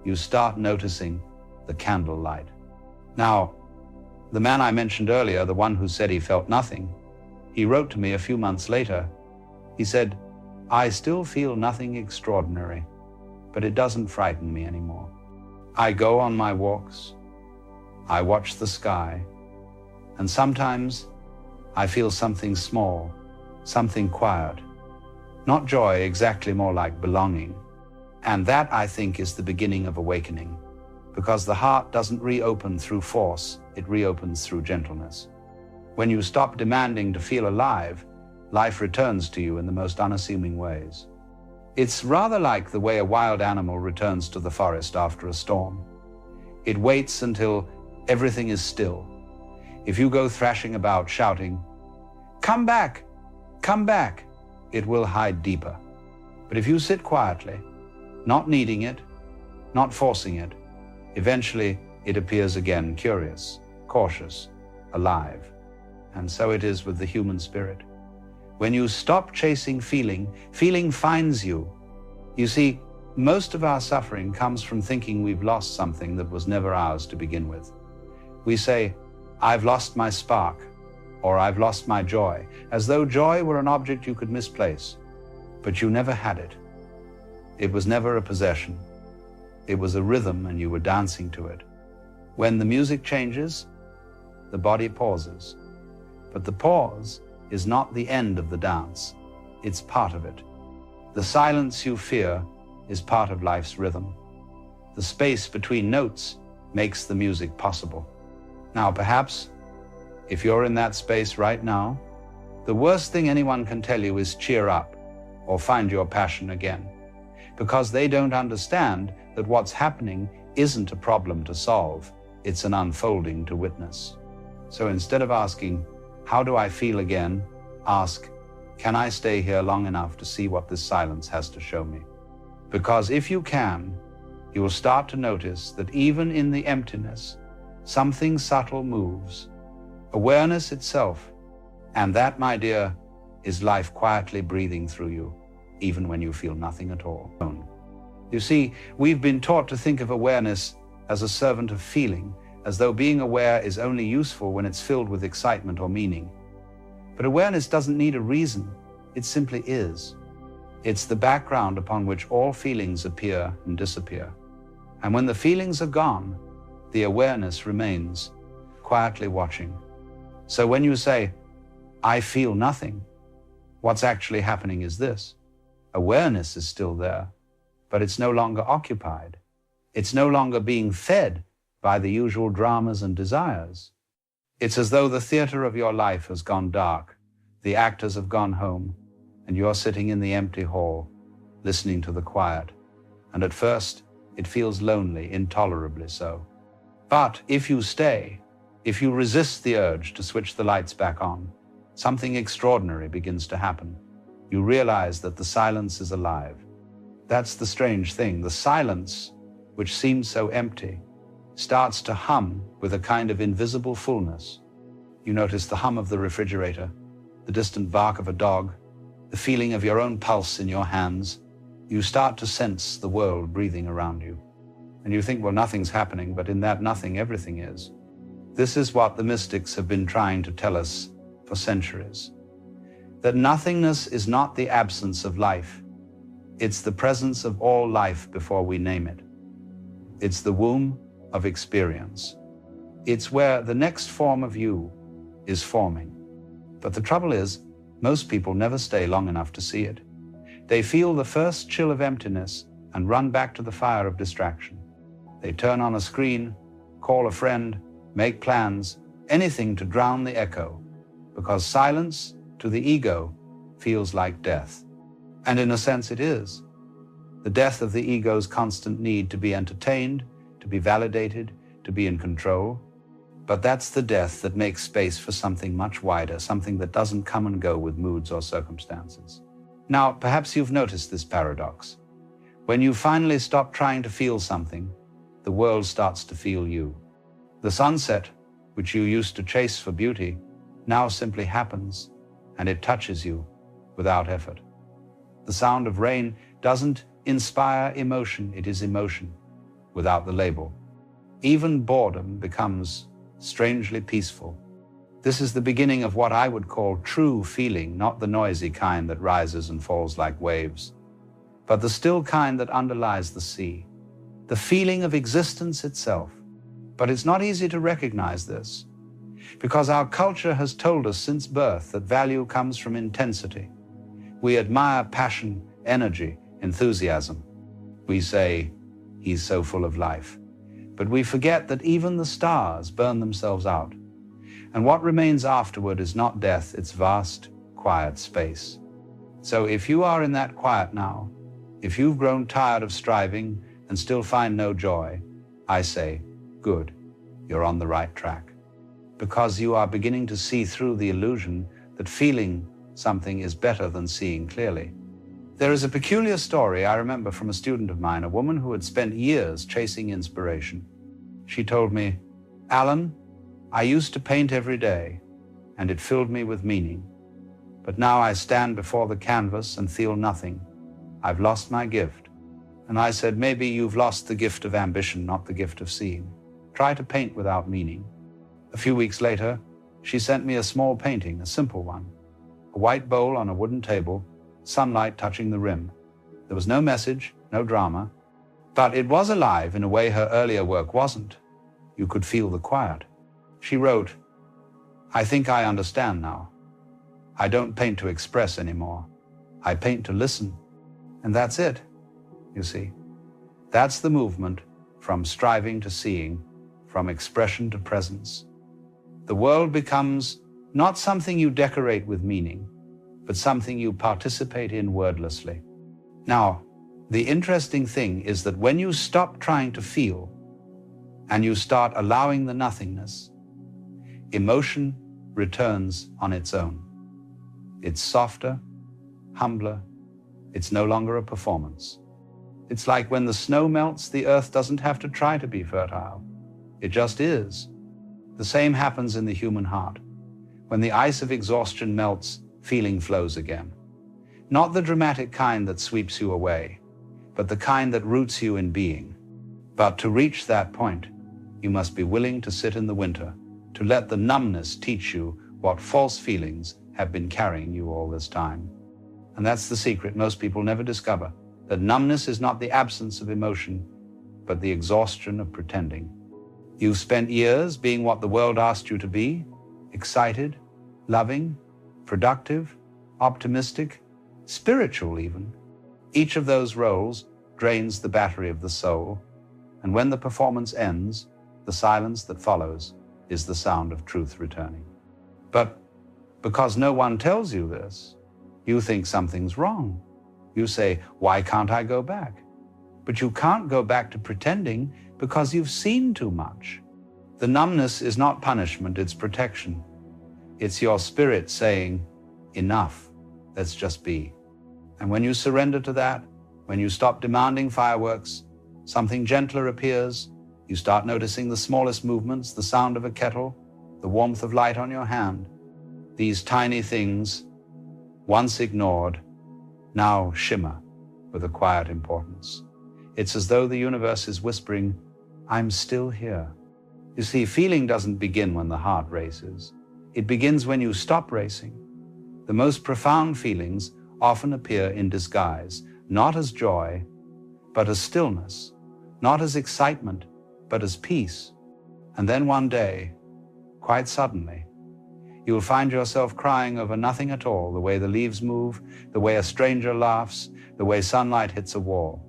you start noticing the candlelight. Now, the man I mentioned earlier, the one who said he felt nothing, he wrote to me a few months later. He said, I still feel nothing extraordinary, but it doesn't frighten me anymore. I go on my walks, I watch the sky, and sometimes I feel something small, something quiet. Not joy, exactly, more like belonging. And that, I think, is the beginning of awakening, because the heart doesn't reopen through force, it reopens through gentleness. When you stop demanding to feel alive, life returns to you in the most unassuming ways. It's rather like the way a wild animal returns to the forest after a storm. It waits until everything is still. If you go thrashing about shouting, come back, it will hide deeper. But if you sit quietly, not needing it, not forcing it, eventually it appears again curious, cautious, alive. And so it is with the human spirit. When you stop chasing feeling, feeling finds you. You see, most of our suffering comes from thinking we've lost something that was never ours to begin with. We say, I've lost my spark, or I've lost my joy, as though joy were an object you could misplace. But you never had it. It was never a possession. It was a rhythm and you were dancing to it. When the music changes, the body pauses. But the pause is not the end of the dance. It's part of it. The silence you fear is part of life's rhythm. The space between notes makes the music possible. Now, perhaps, if you're in that space right now, the worst thing anyone can tell you is cheer up or find your passion again, because they don't understand that what's happening isn't a problem to solve, it's an unfolding to witness. So instead of asking, how do I feel again? Ask, can I stay here long enough to see what this silence has to show me? Because if you can, you will start to notice that even in the emptiness, something subtle moves. Awareness itself. And that, my dear, is life quietly breathing through you, even when you feel nothing at all. You see, we've been taught to think of awareness as a servant of feeling, as though being aware is only useful when it's filled with excitement or meaning. But awareness doesn't need a reason. It simply is. It's the background upon which all feelings appear and disappear. And when the feelings are gone, the awareness remains, quietly watching. So when you say, I feel nothing, what's actually happening is this. Awareness is still there, but it's no longer occupied. It's no longer being fed by the usual dramas and desires. It's as though the theater of your life has gone dark, the actors have gone home, and you're sitting in the empty hall, listening to the quiet. And at first, it feels lonely, intolerably so. But if you stay, if you resist the urge to switch the lights back on, something extraordinary begins to happen. You realize that the silence is alive. That's the strange thing. The silence, which seems so empty, starts to hum with a kind of invisible fullness. You notice the hum of the refrigerator, the distant bark of a dog, the feeling of your own pulse in your hands. You start to sense the world breathing around you. And you think, well, nothing's happening, but in that nothing, everything is. This is what the mystics have been trying to tell us for centuries. That nothingness is not the absence of life. It's the presence of all life before we name it. It's the womb of experience. It's where the next form of you is forming. But the trouble is, most people never stay long enough to see it. They feel the first chill of emptiness and run back to the fire of distraction. They turn on a screen, call a friend, make plans, anything to drown the echo, because silence to the ego feels like death. And in a sense it is. The death of the ego's constant need to be entertained, to be validated, to be in control. But that's the death that makes space for something much wider, something that doesn't come and go with moods or circumstances. Now, perhaps you've noticed this paradox. When you finally stop trying to feel something, the world starts to feel you. The sunset, which you used to chase for beauty, now simply happens, and it touches you without effort. The sound of rain doesn't inspire emotion, it is emotion without the label. Even boredom becomes strangely peaceful. This is the beginning of what I would call true feeling, not the noisy kind that rises and falls like waves, but the still kind that underlies the sea, the feeling of existence itself. But it's not easy to recognize this, because our culture has told us since birth that value comes from intensity. We admire passion, energy, enthusiasm. We say, he's so full of life. But we forget that even the stars burn themselves out. And what remains afterward is not death, it's vast, quiet space. So if you are in that quiet now, if you've grown tired of striving and still find no joy, I say, good, you're on the right track. Because you are beginning to see through the illusion that feeling something is better than seeing clearly. There is a peculiar story I remember from a student of mine, a woman who had spent years chasing inspiration. She told me, Alan, I used to paint every day, and it filled me with meaning. But now I stand before the canvas and feel nothing. I've lost my gift. And I said, maybe you've lost the gift of ambition, not the gift of seeing. Try to paint without meaning. A few weeks later, she sent me a small painting, a simple one. A white bowl on a wooden table, sunlight touching the rim. There was no message, no drama, but it was alive in a way her earlier work wasn't. You could feel the quiet. She wrote, I think I understand now. I don't paint to express anymore. I paint to listen. And that's it, you see. That's the movement from striving to seeing, from expression to presence. The world becomes not something you decorate with meaning, but something you participate in wordlessly. Now, the interesting thing is that when you stop trying to feel and you start allowing the nothingness, emotion returns on its own. It's softer, humbler. It's no longer a performance. It's like when the snow melts, the earth doesn't have to try to be fertile. It just is, The same happens in the human heart. When the ice of exhaustion melts, feeling flows again. Not the dramatic kind that sweeps you away, but the kind that roots you in being. But to reach that point, you must be willing to sit in the winter, to let the numbness teach you what false feelings have been carrying you all this time. And that's the secret most people never discover, that numbness is not the absence of emotion, but the exhaustion of pretending. You've spent years being what the world asked you to be, excited, loving, productive, optimistic, spiritual even. Each of those roles drains the battery of the soul, and when the performance ends, the silence that follows is the sound of truth returning. But because no one tells you this, you think something's wrong. You say, why can't I go back? But you can't go back to pretending because you've seen too much. The numbness is not punishment, it's protection. It's your spirit saying, enough, let's just be. And when you surrender to that, when you stop demanding fireworks, something gentler appears. You start noticing the smallest movements, the sound of a kettle, the warmth of light on your hand. These tiny things, once ignored, now shimmer with a quiet importance. It's as though the universe is whispering, I'm still here. You see, feeling doesn't begin when the heart races. It begins when you stop racing. The most profound feelings often appear in disguise, not as joy, but as stillness, not as excitement, but as peace. And then one day, quite suddenly, you'll find yourself crying over nothing at all, the way the leaves move, the way a stranger laughs, the way sunlight hits a wall.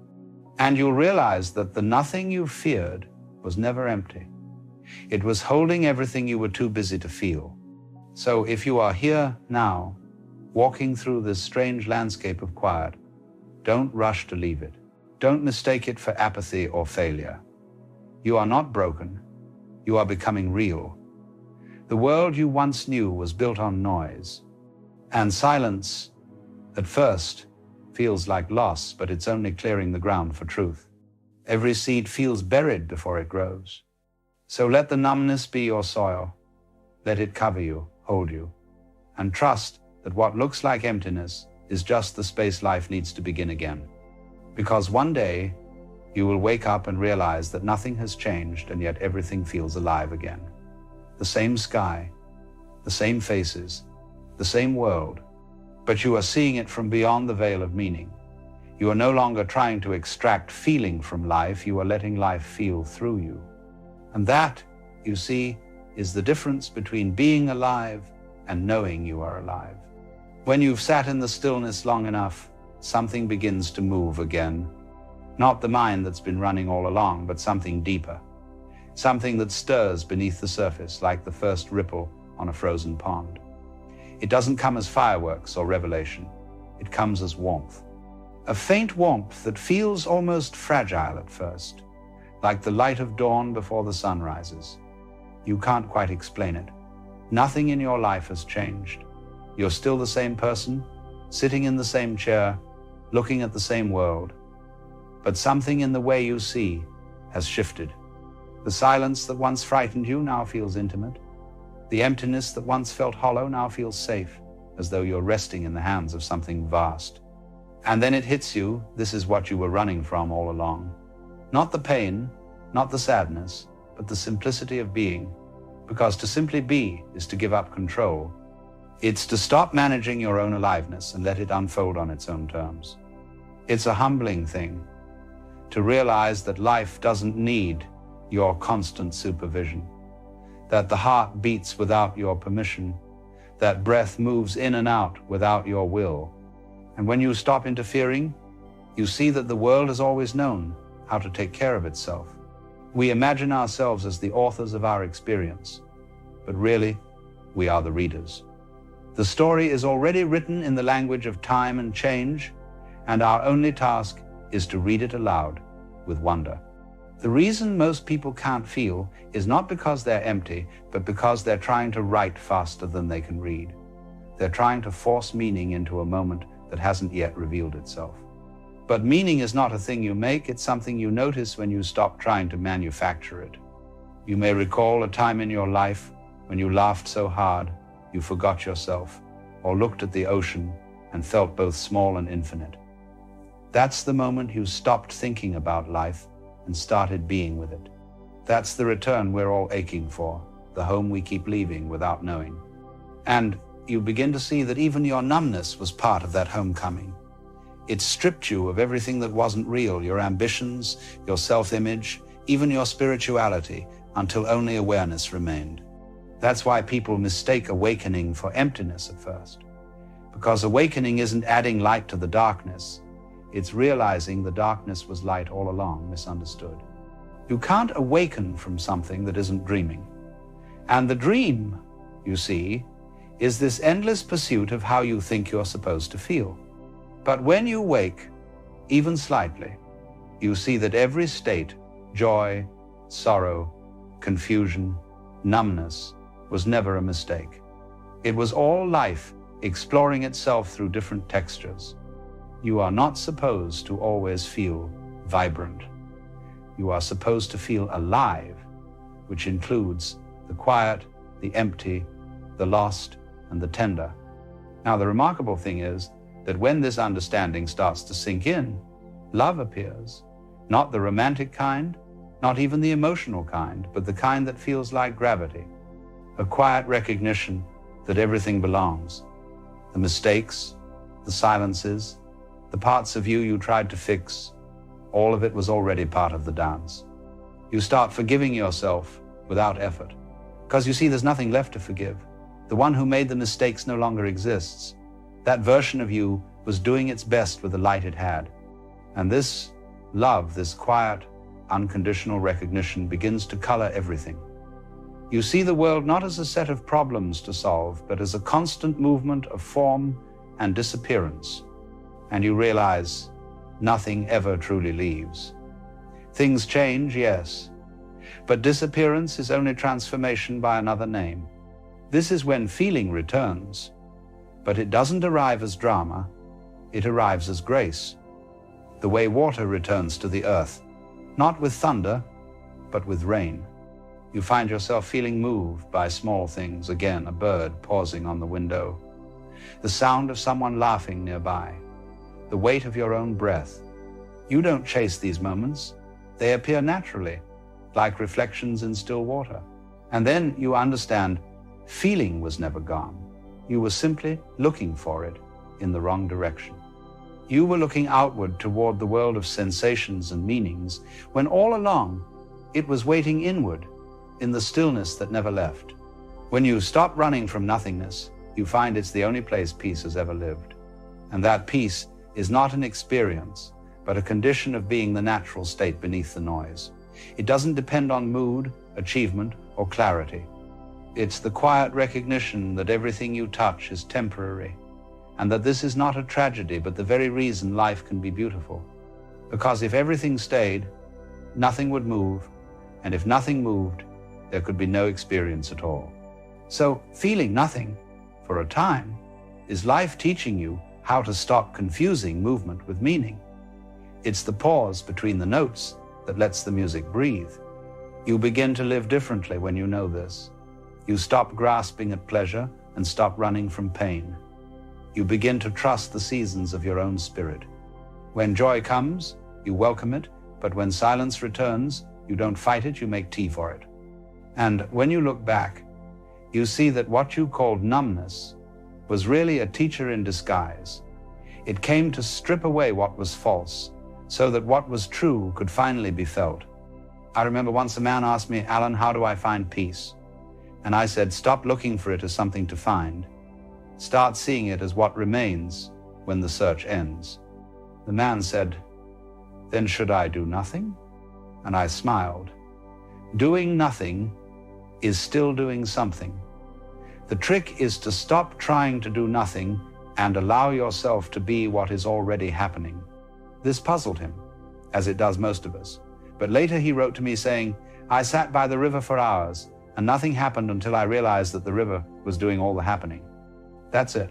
And you'll realize that the nothing you feared was never empty. It was holding everything you were too busy to feel. So if you are here now, walking through this strange landscape of quiet, don't rush to leave it. Don't mistake it for apathy or failure. You are not broken. You are becoming real. The world you once knew was built on noise. And silence, at first, feels like loss, but it's only clearing the ground for truth. Every seed feels buried before it grows. So let the numbness be your soil. Let it cover you, hold you, and trust that what looks like emptiness is just the space life needs to begin again. Because one day, you will wake up and realize that nothing has changed and yet everything feels alive again. The same sky, the same faces, the same world, but you are seeing it from beyond the veil of meaning. You are no longer trying to extract feeling from life, you are letting life feel through you. And that, you see, is the difference between being alive and knowing you are alive. When you've sat in the stillness long enough, something begins to move again. Not the mind that's been running all along, but something deeper. Something that stirs beneath the surface like the first ripple on a frozen pond. It doesn't come as fireworks or revelation. It comes as warmth. A faint warmth that feels almost fragile at first, like the light of dawn before the sun rises. You can't quite explain it. Nothing in your life has changed. You're still the same person, sitting in the same chair, looking at the same world. But something in the way you see has shifted. The silence that once frightened you now feels intimate. The emptiness that once felt hollow now feels safe, as though you're resting in the hands of something vast. And then it hits you, this is what you were running from all along. Not the pain, not the sadness, but the simplicity of being. Because to simply be is to give up control. It's to stop managing your own aliveness and let it unfold on its own terms. It's a humbling thing to realize that life doesn't need your constant supervision, that the heart beats without your permission, that breath moves in and out without your will. And when you stop interfering, you see that the world has always known how to take care of itself. We imagine ourselves as the authors of our experience, but really, we are the readers. The story is already written in the language of time and change, and our only task is to read it aloud with wonder. The reason most people can't feel is not because they're empty, but because they're trying to write faster than they can read. They're trying to force meaning into a moment that hasn't yet revealed itself. But meaning is not a thing you make, it's something you notice when you stop trying to manufacture it. You may recall a time in your life when you laughed so hard you forgot yourself, or looked at the ocean and felt both small and infinite. That's the moment you stopped thinking about life and started being with it. That's the return we're all aching for, the home we keep leaving without knowing. And you begin to see that even your numbness was part of that homecoming. It stripped you of everything that wasn't real, your ambitions, your self-image, even your spirituality, until only awareness remained. That's why people mistake awakening for emptiness at first. Because awakening isn't adding light to the darkness, it's realizing the darkness was light all along, misunderstood. You can't awaken from something that isn't dreaming. And the dream, you see, is this endless pursuit of how you think you're supposed to feel. But when you wake, even slightly, you see that every state, joy, sorrow, confusion, numbness, was never a mistake. It was all life exploring itself through different textures. You are not supposed to always feel vibrant. You are supposed to feel alive, which includes the quiet, the empty, the lost, and the tender. Now, the remarkable thing is that when this understanding starts to sink in, love appears. Not the romantic kind, not even the emotional kind, but the kind that feels like gravity. A quiet recognition that everything belongs. The mistakes, the silences, the parts of you tried to fix, all of it was already part of the dance. You start forgiving yourself without effort. Because you see, there's nothing left to forgive. The one who made the mistakes no longer exists. That version of you was doing its best with the light it had. And this love, this quiet, unconditional recognition begins to color everything. You see the world not as a set of problems to solve, but as a constant movement of form and disappearance. And you realize nothing ever truly leaves. Things change, yes, but disappearance is only transformation by another name. This is when feeling returns, but it doesn't arrive as drama, it arrives as grace. The way water returns to the earth, not with thunder, but with rain. You find yourself feeling moved by small things, again, a bird pausing on the window, the sound of someone laughing nearby, the weight of your own breath. You don't chase these moments. They appear naturally, like reflections in still water. And then you understand feeling was never gone. You were simply looking for it in the wrong direction. You were looking outward toward the world of sensations and meanings, when all along it was waiting inward in the stillness that never left. When you stop running from nothingness, you find it's the only place peace has ever lived. And that peace is not an experience, but a condition of being the natural state beneath the noise. It doesn't depend on mood, achievement, or clarity. It's the quiet recognition that everything you touch is temporary, and that this is not a tragedy, but the very reason life can be beautiful. Because if everything stayed, nothing would move, and if nothing moved, there could be no experience at all. So feeling nothing for a time is life teaching you how to stop confusing movement with meaning. It's the pause between the notes that lets the music breathe. You begin to live differently when you know this. You stop grasping at pleasure and stop running from pain. You begin to trust the seasons of your own spirit. When joy comes, you welcome it, but when silence returns, you don't fight it, you make tea for it. And when you look back, you see that what you called numbness was really a teacher in disguise. It came to strip away what was false, so that what was true could finally be felt. I remember once a man asked me, "Alan, how do I find peace?" And I said, "Stop looking for it as something to find. Start seeing it as what remains when the search ends." The man said, "Then should I do nothing?" And I smiled. Doing nothing is still doing something. The trick is to stop trying to do nothing and allow yourself to be what is already happening. This puzzled him, as it does most of us. But later he wrote to me saying, "I sat by the river for hours, and nothing happened until I realized that the river was doing all the happening." That's it.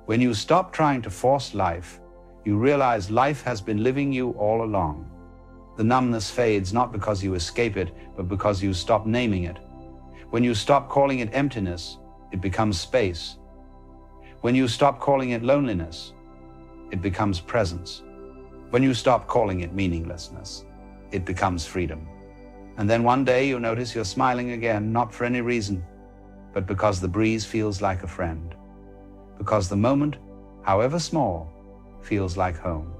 When you stop trying to force life, you realize life has been living you all along. The numbness fades not because you escape it, but because you stop naming it. When you stop calling it emptiness, it becomes space. When you stop calling it loneliness, it becomes presence. When you stop calling it meaninglessness, it becomes freedom. And then one day you notice you're smiling again, not for any reason, but because the breeze feels like a friend. Because the moment, however small, feels like home.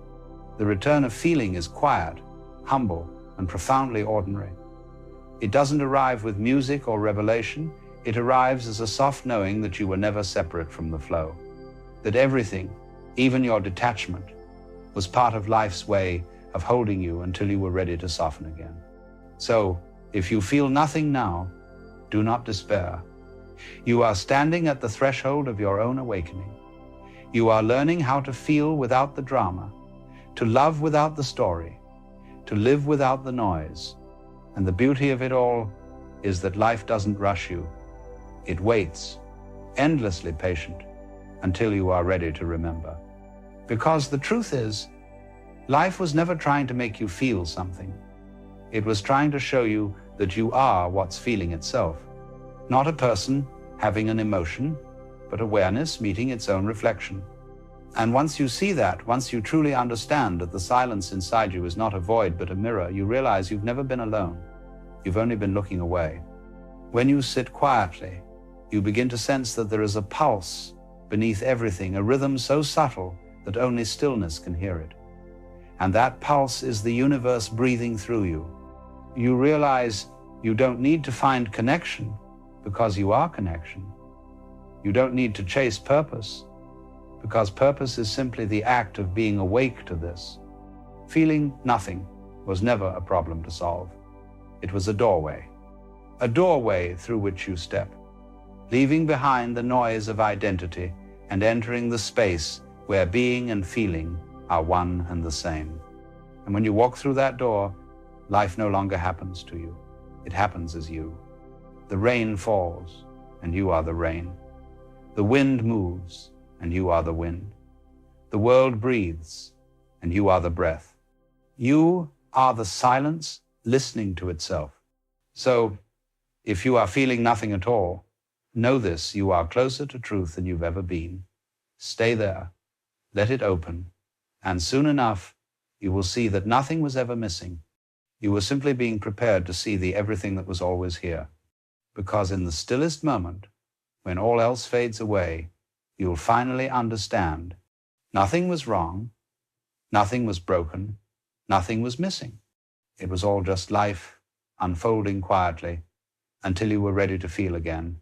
The return of feeling is quiet, humble, and profoundly ordinary. It doesn't arrive with music or revelation. It arrives as a soft knowing that you were never separate from the flow. That everything, even your detachment, was part of life's way of holding you until you were ready to soften again. So, if you feel nothing now, do not despair. You are standing at the threshold of your own awakening. You are learning how to feel without the drama, to love without the story, to live without the noise. And the beauty of it all is that life doesn't rush you. It waits, endlessly patient, until you are ready to remember. Because the truth is, life was never trying to make you feel something. It was trying to show you that you are what's feeling itself. Not a person having an emotion, but awareness meeting its own reflection. And once you see that, once you truly understand that the silence inside you is not a void but a mirror, you realize you've never been alone. You've only been looking away. When you sit quietly, you begin to sense that there is a pulse beneath everything, a rhythm so subtle that only stillness can hear it. And that pulse is the universe breathing through you. You realize you don't need to find connection because you are connection. You don't need to chase purpose because purpose is simply the act of being awake to this. Feeling nothing was never a problem to solve. It was a doorway through which you step, leaving behind the noise of identity and entering the space where being and feeling are one and the same. And when you walk through that door, life no longer happens to you. It happens as you. The rain falls, and you are the rain. The wind moves, and you are the wind. The world breathes, and you are the breath. You are the silence listening to itself. So, if you are feeling nothing at all, know this: you are closer to truth than you've ever been. Stay there, let it open, and soon enough, you will see that nothing was ever missing. You were simply being prepared to see the everything that was always here. Because in the stillest moment, when all else fades away, you'll finally understand nothing was wrong, nothing was broken, nothing was missing. It was all just life unfolding quietly until you were ready to feel again.